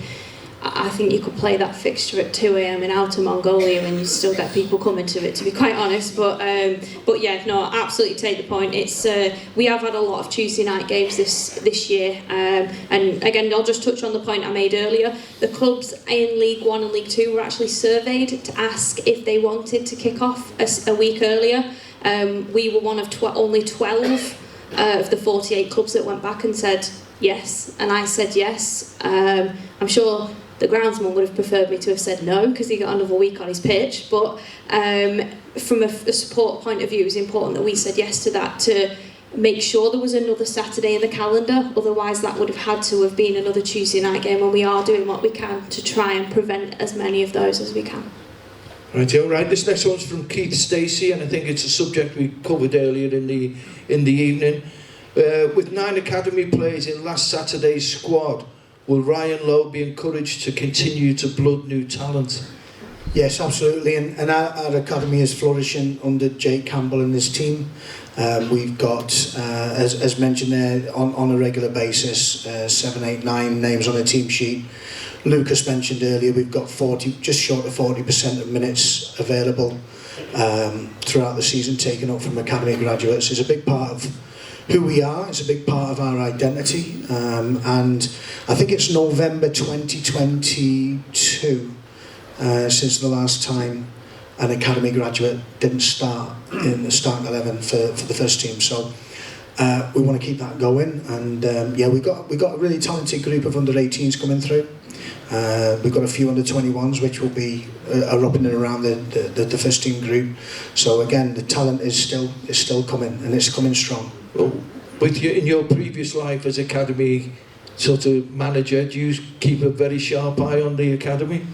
you could play that fixture at 2 a.m. in Outer Mongolia and you still get people coming to it, to be quite honest. But yeah, no, absolutely take the point. It's we have had a lot of Tuesday night games this year, and again, I'll just touch on the point I made earlier. The clubs in League 1 and League 2 were actually surveyed to ask if they wanted to kick off a week earlier. We were one of only 12 of the 48 clubs that went back and said yes, and I said yes. I'm sure the groundsman would have preferred me to have said no because he got another week on his pitch, but from a support point of view, it was important that we said yes to that, to make sure there was another Saturday in the calendar. Otherwise that would have had to have been another Tuesday night game, and we are doing what we can to try and prevent as many of those as we can. Right, this next one's from Keith Stacey, and I think it's a subject we covered earlier in the evening. With 9 academy players in last Saturday's squad, will Ryan Lowe be encouraged to continue to blood new talent? Yes, absolutely, and our academy is flourishing under Jake Campbell and his team. We've got, as mentioned there, on a regular basis, 7, 8, 9 names on a team sheet. Lucas mentioned earlier, we've got just short of 40% of minutes available throughout the season taken up from academy graduates. It's a big part of who we are, it's a big part of our identity, and I think it's November 2022 since the last time an academy graduate didn't start in the starting 11 for the first team. So we want to keep that going, and we got a really talented group of under 18s coming through. We've got a few under 21s which will be are up in and around the first team group. So again, the talent is still coming, and it's coming strong. Well, with you in your previous life as academy sort of manager, do you keep a very sharp eye on the academy?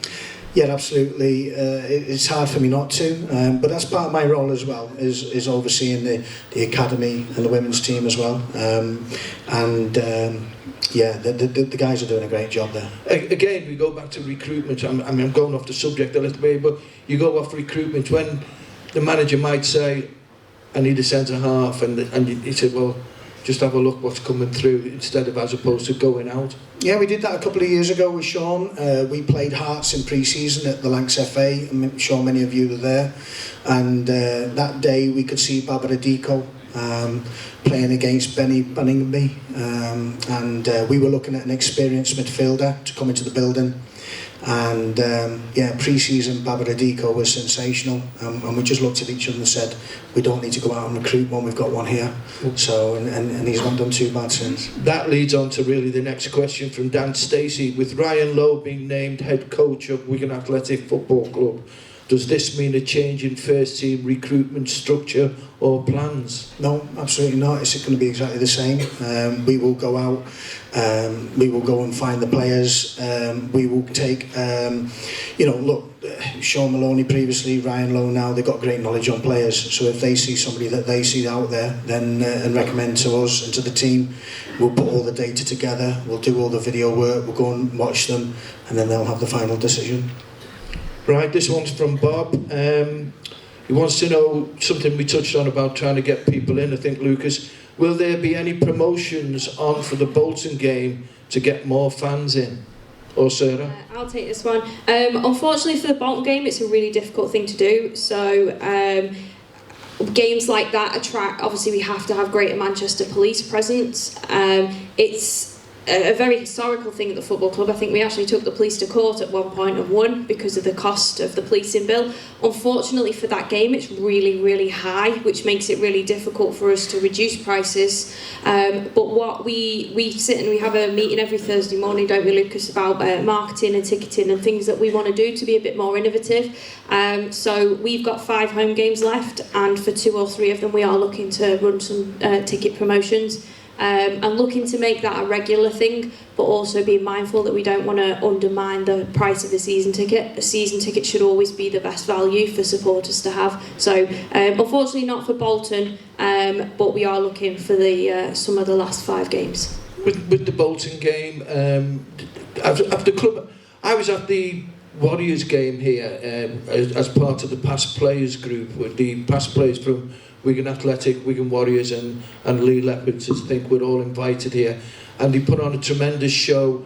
Yeah, absolutely. It's hard for me not to, but that's part of my role as well, is overseeing the academy and the women's team as well. The guys are doing a great job there. Again, we go back to recruitment. I'm going off the subject a little bit, but you go off recruitment when the manager might say, I need a centre half, and he said, well, just have a look what's coming through, instead of as opposed to going out. Yeah, we did that a couple of years ago with Sean. We played Hearts in pre-season at the Lancs FA. I'm sure many of you were there. And that day we could see Barbara Deco playing against Benny Bunningby. We were looking at an experienced midfielder to come into the building. And pre-season Barbara Deco was sensational, and we just looked at each other and said, we don't need to go out and recruit one, we've got one here. So and he's not done too bad since. That leads on to really the next question from Dan Stacey. With Ryan Lowe being named head coach of Wigan Athletic Football Club, does this mean a change in first team recruitment structure or plans? No, absolutely not. It's going to be exactly the same. We will go out, we will go and find the players, we will take, look, Sean Maloney previously, Ryan Lowe now, they've got great knowledge on players, so if they see somebody that they see out there, then and recommend to us and to the team, we'll put all the data together, we'll do all the video work, we'll go and watch them, and then they'll have the final decision. Right, this one's from Bob. He wants to know something we touched on about trying to get people in, I think, Lucas. Will there be any promotions on for the Bolton game to get more fans in? Or Sarah? I'll take this one. Unfortunately for the Bolton game, it's a really difficult thing to do. So games like that attract, obviously we have to have Greater Manchester Police presence. It's a very historical thing at the football club. I think we actually took the police to court at one point and won because of the cost of the policing bill. Unfortunately for that game, it's really, really high, which makes it really difficult for us to reduce prices. But what we sit and we have a meeting every Thursday morning, don't we, Lucas, about marketing and ticketing and things that we want to do to be a bit more innovative. So we've got 5 home games left, and for 2 or 3 of them we are looking to run some ticket promotions. And looking to make that a regular thing, but also being mindful that we don't want to undermine the price of a season ticket. A season ticket should always be the best value for supporters to have. So unfortunately not for Bolton, but we are looking for the some of the last 5 games. With the Bolton game, after club, I was at the Warriors game here as part of the past players group, with the past players from Wigan Athletic, Wigan Warriors and Lee Leopards. I think we're all invited here, and they put on a tremendous show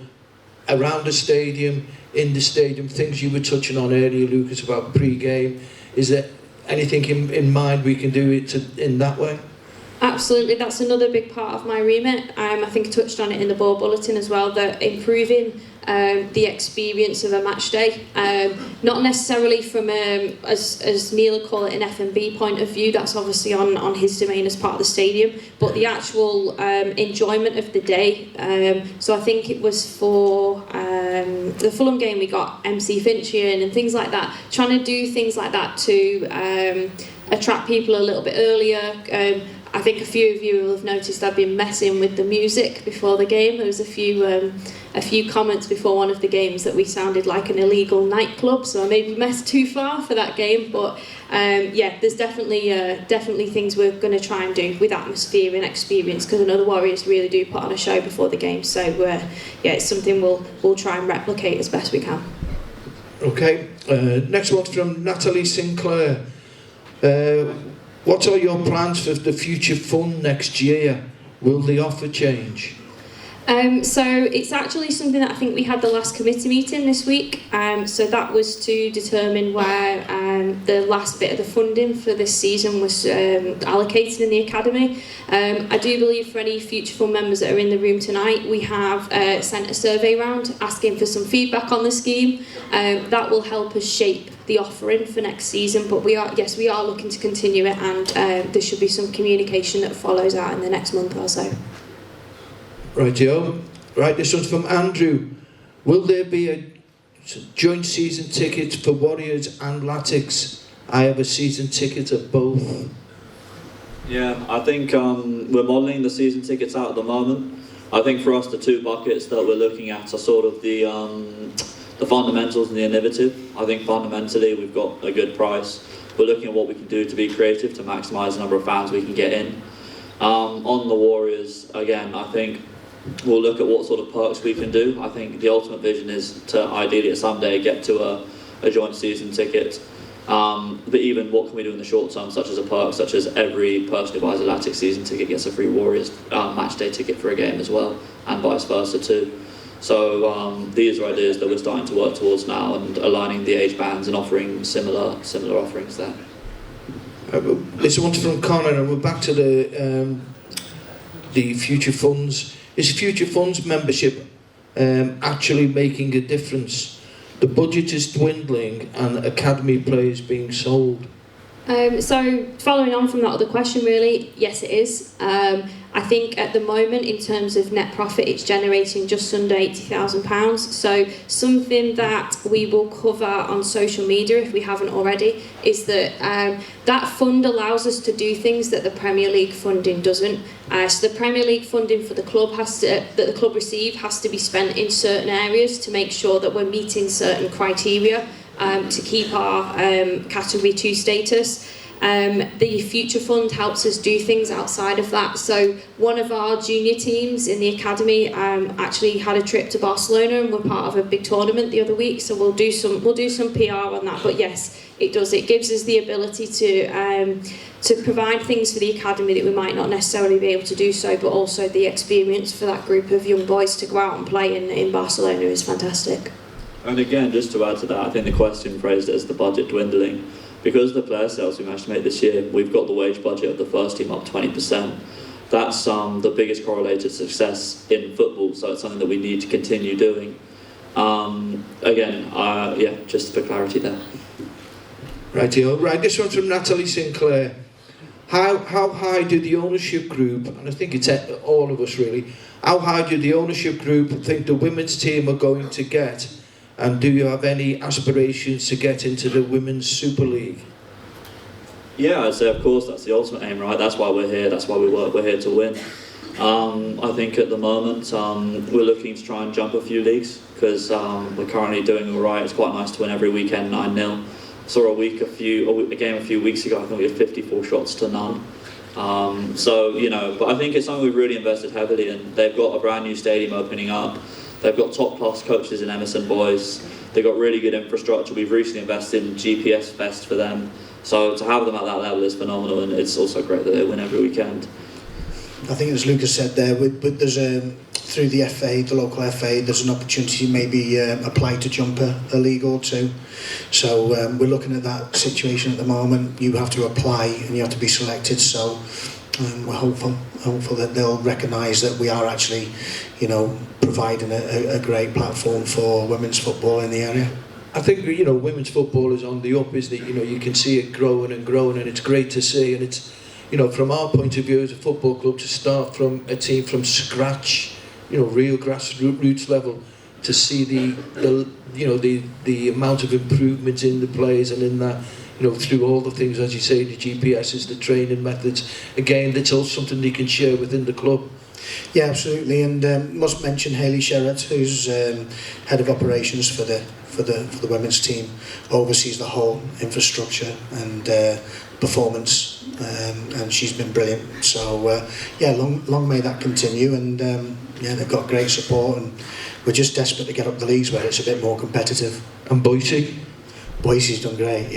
around the stadium, in the stadium, things you were touching on earlier, Lucas, about pre-game. Is there anything in mind we can do it in that way? Absolutely, that's another big part of my remit. I think I touched on it in the board bulletin as well, that improving the experience of a match day, not necessarily from as Neil would call it, an F&B point of view. That's obviously on his domain as part of the stadium, but the actual enjoyment of the day. So I think it was for the Fulham game, we got MC Finchie in and things like that, trying to do things like that to attract people a little bit earlier. I think a few of you will have noticed I've been messing with the music before the game. There was a few comments before one of the games that we sounded like an illegal nightclub, so I maybe messed too far for that game. But yeah, there's definitely things we're going to try and do with atmosphere and experience, because I know the Warriors really do put on a show before the game. So yeah, it's something we'll try and replicate as best we can. Okay, next one's from Natalie Sinclair. What are your plans for the future fund next year? Will the offer change? So it's actually something that I think we had the last committee meeting this week. So that was to determine where the last bit of the funding for this season was allocated in the academy. I do believe for any future fund members that are in the room tonight, we have sent a survey round asking for some feedback on the scheme. That will help us shape the offering for next season, but we are looking to continue it, and there should be some communication that follows that in the next month or so. Rightio. Right, this one's from Andrew. Will there be a joint season ticket for Warriors and Latics? I have a season ticket of both. Yeah, I think we're modelling the season tickets out at the moment. I think for us the 2 buckets that we're looking at are sort of the fundamentals and the innovative. I think fundamentally we've got a good price. We're looking at what we can do to be creative to maximise the number of fans we can get in. On the Warriors, again, I think we'll look at what sort of perks we can do. I think the ultimate vision is to ideally at someday get to a joint season ticket. But even what can we do in the short term, such as a perk, such as every person who buys a Latics season ticket gets a free Warriors match day ticket for a game as well, and vice versa too. So these are ideas that we're starting to work towards now, and aligning the age bands and offering similar offerings there. This one's from Connor, and we're back to the Future Funds. Is Future Funds membership actually making a difference? The budget is dwindling and academy players being sold. So following on from that other question, really, yes it is. I think at the moment, in terms of net profit, it's generating just under £80,000. So something that we will cover on social media, if we haven't already, is that that fund allows us to do things that the Premier League funding doesn't. So the Premier League funding for the club that the club receive has to be spent in certain areas to make sure that we're meeting certain criteria to keep our Category 2 status. The Future Fund helps us do things outside of that. So one of our junior teams in the academy actually had a trip to Barcelona and were part of a big tournament the other week. So we'll do some PR on that. But yes, it does. It gives us the ability to provide things for the academy that we might not necessarily be able to do so, but also the experience for that group of young boys to go out and play in Barcelona is fantastic. And again, just to add to that, I think the question phrased it as the budget dwindling. Because of the player sales we managed to make this year, we've got the wage budget of the first team up 20%. That's the biggest correlated success in football, so it's something that we need to continue doing. Just for clarity there. Right, this one's from Natalie Sinclair. How high do the ownership group, and I think it's all of us really, how high do the ownership group think the women's team are going to get? And do you have any aspirations to get into the Women's Super League? Yeah, I'd say of course that's the ultimate aim, right? That's why we're here, that's why we work, we're here to win. I think at the moment we're looking to try and jump a few leagues because we're currently doing all right. It's quite nice to win every weekend 9-0. Saw a game a few weeks ago, I think we had 54 shots to none. But I think it's something we've really invested heavily in. They've got a brand new stadium opening up. They've got top class coaches in Emerson Boys. They've got really good infrastructure. We've recently invested in GPS Fest for them. So to have them at that level is phenomenal, and it's also great that they win every weekend. I think as Lucas said there, but there's through the FA, the local FA, there's an opportunity to maybe apply to jump a league or two. So we're looking at that situation at the moment. You have to apply and you have to be selected. So we're hopeful that they'll recognise that we are actually, providing a great platform for women's football in the area. I think women's football is on the up, isn't it? You can see it growing and growing, and it's great to see. And it's, from our point of view as a football club, to start from a team from scratch, real grassroots level, to see the amount of improvements in the players and in that, through all the things, as you say, the GPSs, the training methods. Again, that's all something they can share within the club. Yeah, absolutely, and must mention Hayley Sherratt, who's head of operations for the women's team, oversees the whole infrastructure and performance, and she's been brilliant. So long may that continue, and they've got great support, and we're just desperate to get up the leagues where it's a bit more competitive. And Boise's done great,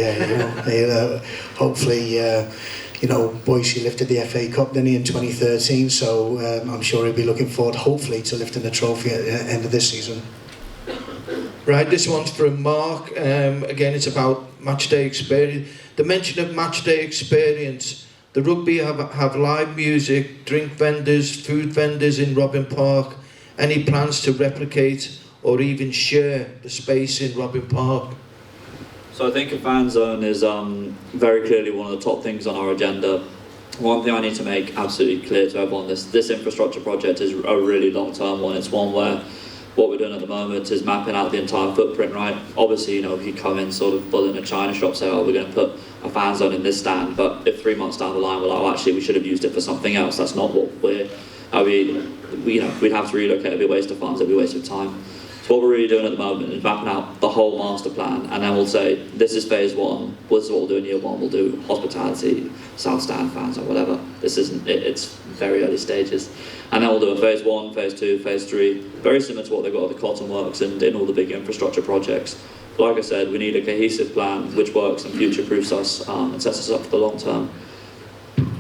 hopefully. Boise lifted the FA Cup, didn't he, in 2013, so I'm sure he'll be looking forward, hopefully, to lifting the trophy at the end of this season. Right, this one's from Mark. Again, it's about Matchday experience. The mention of Matchday experience. The rugby have live music, drink vendors, food vendors in Robin Park. Any plans to replicate or even share the space in Robin Park? So I think a fan zone is very clearly one of the top things on our agenda. One thing I need to make absolutely clear to everyone, this infrastructure project is a really long-term one. It's one where what we're doing at the moment is mapping out the entire footprint, right? Obviously, if you come in sort of bulling a China shop, say, we're going to put a fan zone in this stand, but if 3 months down the line we're like, actually we should have used it for something else, that's not what we'd have to relocate, it'd be a waste of funds, it'd be a waste of time. So what we're really doing at the moment is mapping out the whole master plan, and then we'll say, this is phase one, this is what we'll do in year one, we'll do hospitality, south stand, fans, or whatever. This isn't it, it's very early stages. And then we'll do a phase one, phase two, phase three, very similar to what they've got at the Cotton Works and in all the big infrastructure projects. Like I said, we need a cohesive plan which works and future-proofs us and sets us up for the long term.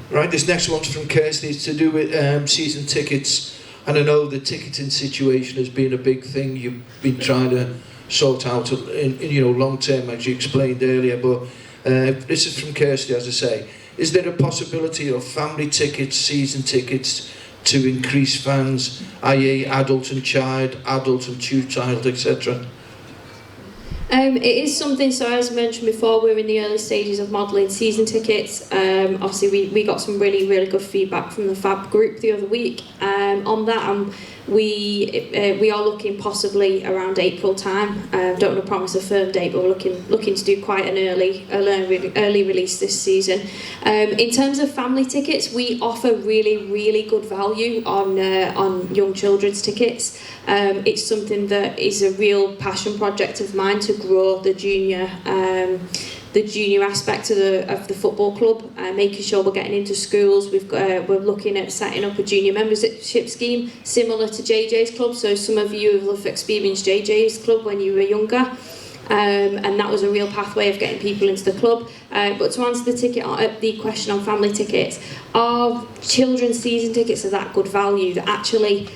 Right, this next one's from Kirsty. It's to do with season tickets. And I know the ticketing situation has been a big thing you've been trying to sort out in long term, as you explained earlier. But this is from Kirsty, as I say. Is there a possibility of family tickets, season tickets, to increase fans, i.e. adult and child, adult and two-child, etc.? It is something, so as mentioned before, we're in the early stages of modelling season tickets. Obviously we got some really good feedback from the Fab group the other week on that, and we are looking possibly around April time. Don't want to promise a firm date, but we're looking to do quite an early release this season. In terms of family tickets, we offer really good value on young children's tickets. It's something that is a real passion project of mine to grow the junior aspect of the football club, making sure we're getting into schools. We're looking at setting up a junior membership scheme similar to JJ's club. So some of you will have experienced JJ's club when you were younger, and that was a real pathway of getting people into the club. But to answer the question on family tickets, our children's season tickets are that good value that actually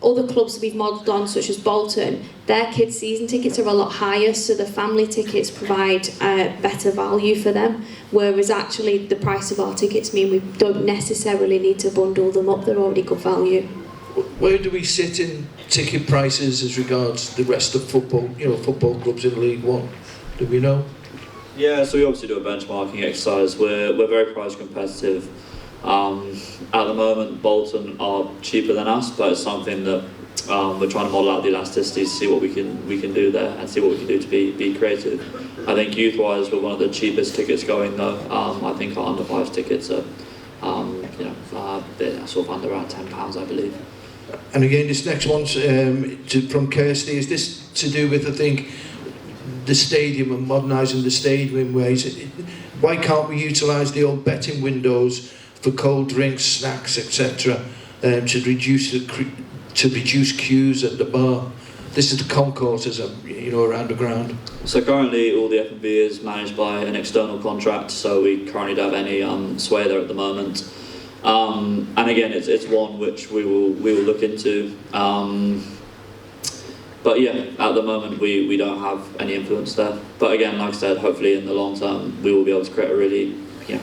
other clubs that we've modelled on, such as Bolton, their kids' season tickets are a lot higher, so the family tickets provide better value for them, whereas actually the price of our tickets mean we don't necessarily need to bundle them up, they're already good value. Where do we sit in ticket prices as regards the rest of football, football clubs in League One? Do we know? Yeah, so we obviously do a benchmarking exercise. We're very price competitive. At the moment, Bolton are cheaper than us, but it's something that we're trying to model out the elasticity to see what we can do there and see what we can do to be creative. I think youth-wise, we're one of the cheapest tickets going though. I think our under 5s tickets are, they're sort of under around £10, I believe. And again, this next one's from Kirsty. Is this to do with, I think, the stadium and modernising the stadium in ways? Why can't we utilise the old betting windows for cold drinks, snacks, etc., to reduce queues at the bar? This is the concourses, around the ground. So currently, all the F&B is managed by an external contract, so we currently don't have any sway there at the moment. And again, it's one which we will look into. But yeah, at the moment we don't have any influence there. But again, like I said, hopefully in the long term we will be able to create a really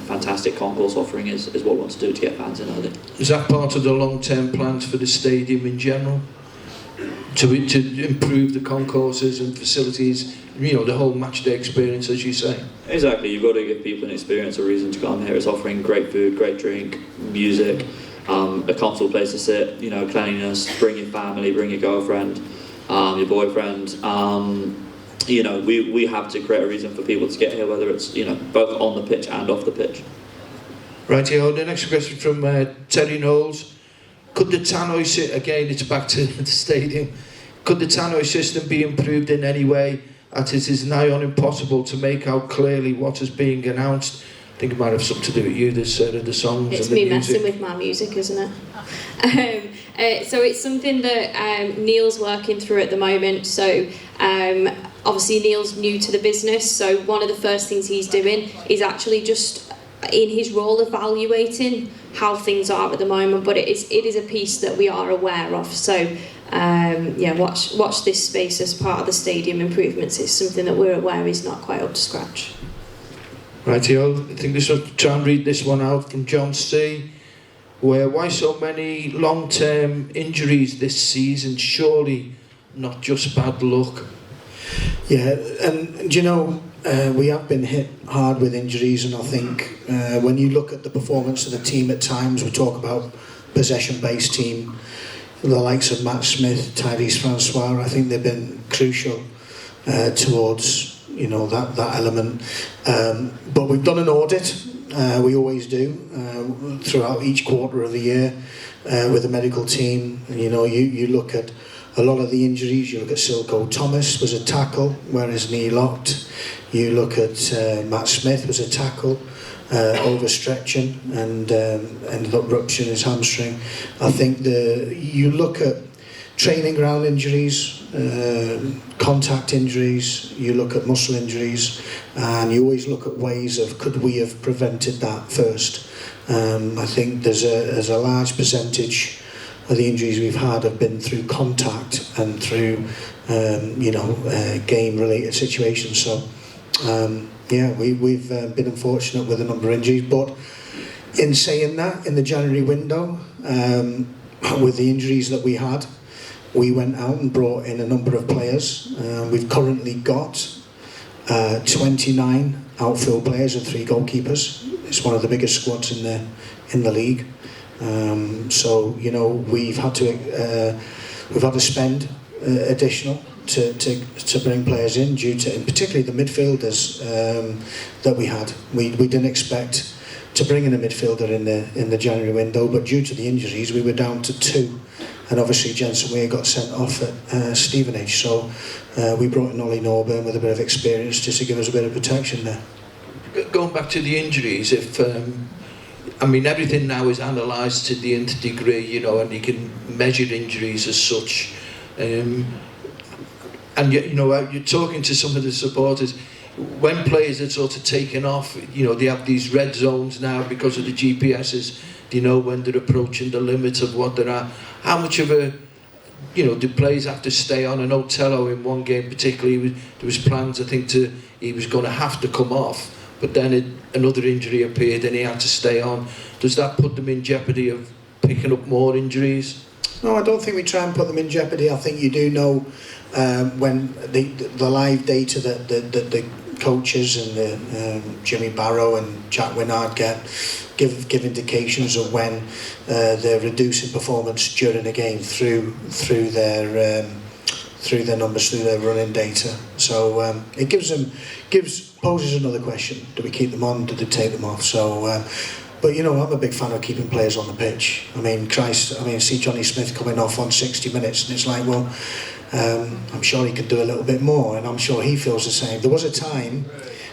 fantastic concourse offering is what we want to do to get fans in early. Is that part of the long-term plans for the stadium in general? To improve the concourses and facilities, the whole matchday experience, as you say? Exactly, you've got to give people an experience, a reason to come here. It's offering great food, great drink, music, a comfortable place to sit, cleanliness, bring your family, bring your girlfriend, your boyfriend. We have to create a reason for people to get here, whether it's both on the pitch and off the pitch. Right here, the next question from Terry Knowles. Could the tannoy again, it's back to the stadium. Could the tannoy system be improved in any way, as it is nigh on impossible to make out clearly what is being announced? I think it might have something to do with you, this the songs it's and the music. It's me messing with my music, isn't it? So it's something that Neil's working through at the moment. So obviously Neil's new to the business, so one of the first things he's doing is actually just in his role evaluating how things are at the moment, but it is a piece that we are aware of. So watch this space as part of the stadium improvements. It's something that we're aware is not quite up to scratch. Right here, I think this will try and read this one out from John C. Why so many long-term injuries this season? Surely not just bad luck. Yeah, and we have been hit hard with injuries, and I think when you look at the performance of the team at times, we talk about possession-based team, the likes of Matt Smith, Tyrese Francois, I think they've been crucial towards that element. But we've done an audit, we always do, throughout each quarter of the year with the medical team. You look at a lot of the injuries. You look at Silko Thomas was a tackle where his knee locked. You look at Matt Smith was a tackle, overstretching and ended up rupturing his hamstring. I think you look at training ground injuries, contact injuries, you look at muscle injuries, and you always look at ways of could we have prevented that first. I think there's a large percentage of the injuries we've had have been through contact and through game-related situations. So we've been unfortunate with a number of injuries. But in saying that, in the January window, with the injuries that we had, we went out and brought in a number of players. We've currently got 29 outfield players and 3 goalkeepers. It's one of the biggest squads in the league. So you know, we've had to spend additional to bring players in, due to, and particularly the midfielders that we had. We didn't expect to bring in a midfielder in the January window, but due to the injuries, we were down to 2. And obviously Danson and Gregor got sent off at Stevenage, so we brought in Ollie Norburn with a bit of experience just to give us a bit of protection there. Going back to the injuries, if I mean, everything now is analysed to the nth degree, you know, and you can measure injuries as such. And you know, you're talking to some of the supporters, when players are sort of taken off, you know, they have these red zones now because of the GPSs. They know when they're approaching the limit of what they're at. How much of a, you know, do players have to stay on? I know Tello in one game particularly, there was plans, I think, he was going to have to come off, but then another injury appeared and he had to stay on. Does that put them in jeopardy of picking up more injuries? No, I don't think we try and put them in jeopardy. I think you do know when the live data that the coaches and Jimmy Barrow and Jack Winard give indications of when they're reducing performance during a game through their numbers, through their running data. So it poses another question: do we keep them on? Do they take them off? So. But you know, I'm a big fan of keeping players on the pitch. I mean, see Johnny Smith coming off on 60 minutes, and it's like, well, I'm sure he could do a little bit more, and I'm sure he feels the same. There was a time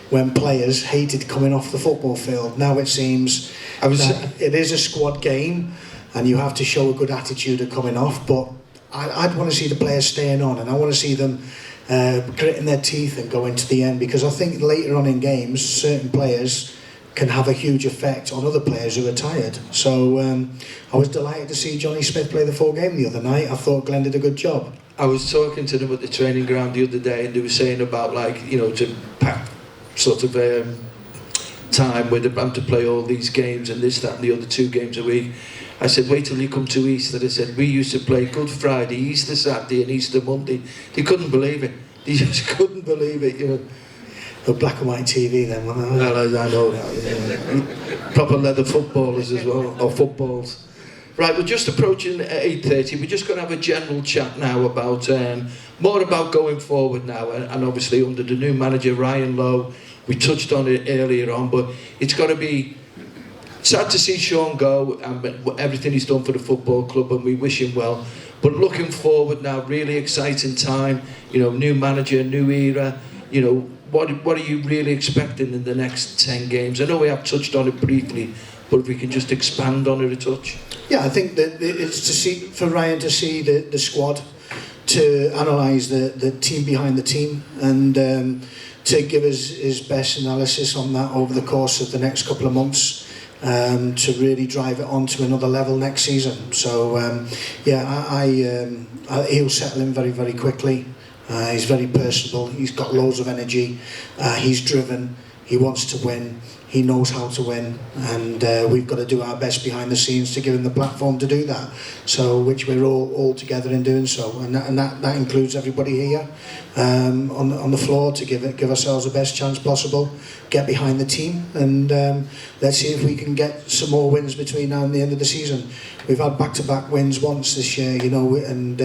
when players hated coming off the football field. Now it seems that it is a squad game, and you have to show a good attitude of coming off. But I'd want to see the players staying on, and I want to see them gritting their teeth and going to the end, because I think later on in games, certain players can have a huge effect on other players who are tired. So I was delighted to see Johnny Smith play the full game the other night. I thought Glenn did a good job. I was talking to them at the training ground the other day, and they were saying about, like, you know, to pack sort of time with them to play all these games and this, that and the other, 2 games a week. I said, wait till you come to Easter. I said, we used to play Good Friday, Easter Saturday and Easter Monday. They couldn't believe it. They just couldn't believe it, you know. A black and white TV then, wasn't it? Well, I know that. Yeah. Proper leather footballers as well, or footballs. Right, we're just approaching 8:30. We're just going to have a general chat now about more about going forward now, and obviously under the new manager Ryan Lowe. We touched on it earlier on, but it's got to be sad to see Sean go and everything he's done for the football club, and we wish him well. But looking forward now, really exciting time. You know, new manager, new era. You know. What are you really expecting in the next 10 games? I know we have touched on it briefly, but if we can just expand on it a touch. Yeah, I think that it's for Ryan to see the squad, to analyse the team behind the team, and to give us his best analysis on that over the course of the next couple of months, to really drive it on to another level next season. So he'll settle in very, very quickly. He's very personable, he's got loads of energy, he's driven, he wants to win, he knows how to win, and we've got to do our best behind the scenes to give him the platform to do that, so which we're all together in doing so, and that includes everybody here on the floor, to give ourselves the best chance possible, get behind the team, and let's see if we can get some more wins between now and the end of the season. We've had back-to-back wins once this year, you know, and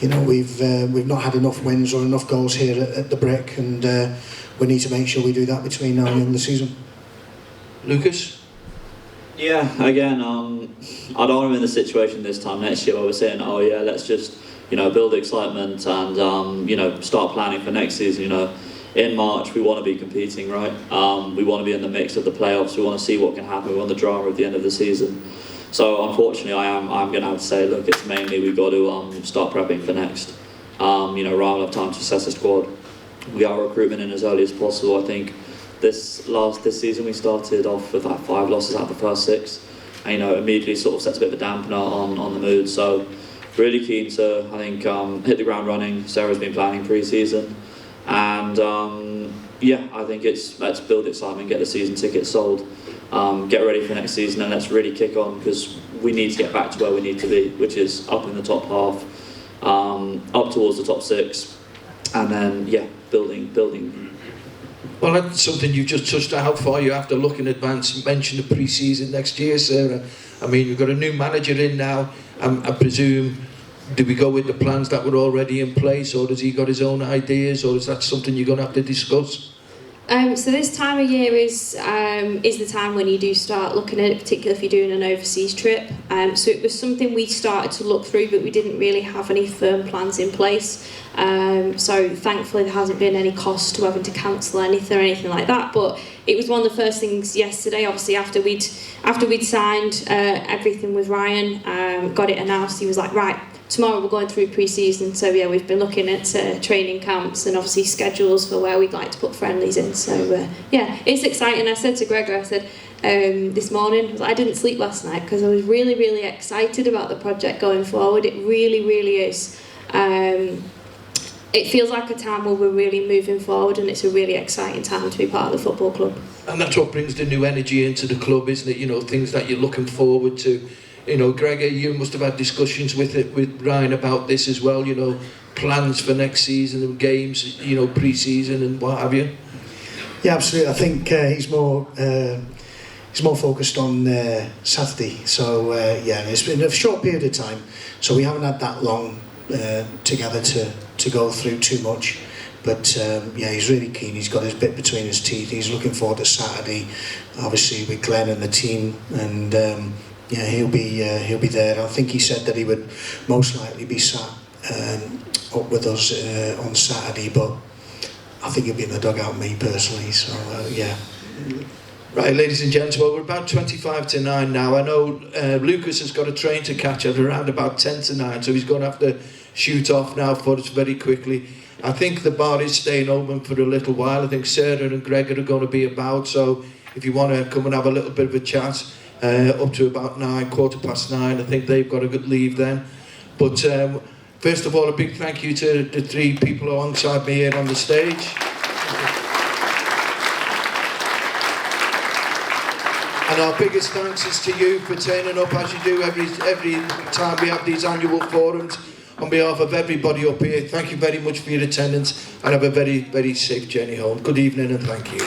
you know, we've not had enough wins or enough goals here at the Brick, and we need to make sure we do that between now and the end of the season. Lucas? Yeah, again, I don't want to be in the situation this time next year where we're saying, oh yeah, let's just, you know, build excitement and you know, start planning for next season. You know, in March we want to be competing, right? We want to be in the mix of the playoffs. We want to see what can happen. We want the drama at the end of the season. So unfortunately, I'm going to have to say, look, it's mainly we've got to start prepping for next. You know, rather have time to assess the squad. We are recruitment in as early as possible. I think this season we started off with like 5 losses out of the first 6, and you know, immediately sort of sets a bit of a dampener on the mood. So really keen to, I think, hit the ground running. Sarah's been planning pre-season, and yeah, I think let's build excitement, get the season tickets sold. Get ready for next season, and let's really kick on, because we need to get back to where we need to be, which is up in the top half. up towards the top 6, and then building. Well, that's something you've just touched on, how far you have to look in advance. You mentioned the pre-season next year, Sarah. I mean, we've got a new manager in now. I presume, do we go with the plans that were already in place, or has he got his own ideas, or is that something you're going to have to discuss? So this time of year is the time when you do start looking at it, particularly if you're doing an overseas trip. So it was something we started to look through, but we didn't really have any firm plans in place. So thankfully there hasn't been any cost to having to cancel anything or anything like that. But it was one of the first things yesterday. Obviously after we'd signed everything with Ryan, got it announced. He was like, right, tomorrow we're going through pre-season, so yeah, we've been looking at training camps and obviously schedules for where we'd like to put friendlies in. So yeah, it's exciting. I said to Gregor, I said this morning, I didn't sleep last night because I was really, really excited about the project going forward. It really, really is. It feels like a time where we're really moving forward, and it's a really exciting time to be part of the football club. And that's what brings the new energy into the club, isn't it? You know, things that you're looking forward to. You know, Gregor, you must have had discussions with Ryan about this as well, you know, plans for next season and games, you know, pre-season and what have you. Yeah, absolutely. I think he's more focused on Saturday. So yeah, it's been a short period of time, so we haven't had that long together to go through too much. But yeah, he's really keen. He's got his bit between his teeth. He's looking forward to Saturday, obviously with Glenn and the team, and yeah, he'll be there. I think he said that he would most likely be sat up with us on Saturday, but I think he'll be in the dugout, me personally. So yeah. Right, ladies and gents, well, we're about 25 to 9 now. I know Lucas has got a train to catch at around about 10 to 9, so he's going to have to shoot off now for us very quickly. I think the bar is staying open for a little while. I think Sarah and Gregor are going to be about, so if you want to come and have a little bit of a chat, up to about 9, 9:15, I think they've got a good leave then. But first of all, a big thank you to the 3 people alongside me here on the stage. And our biggest thanks is to you for turning up as you do every time we have these annual forums. On behalf of everybody up here, thank you very much for your attendance, and have a very, very safe journey home. Good evening and thank you.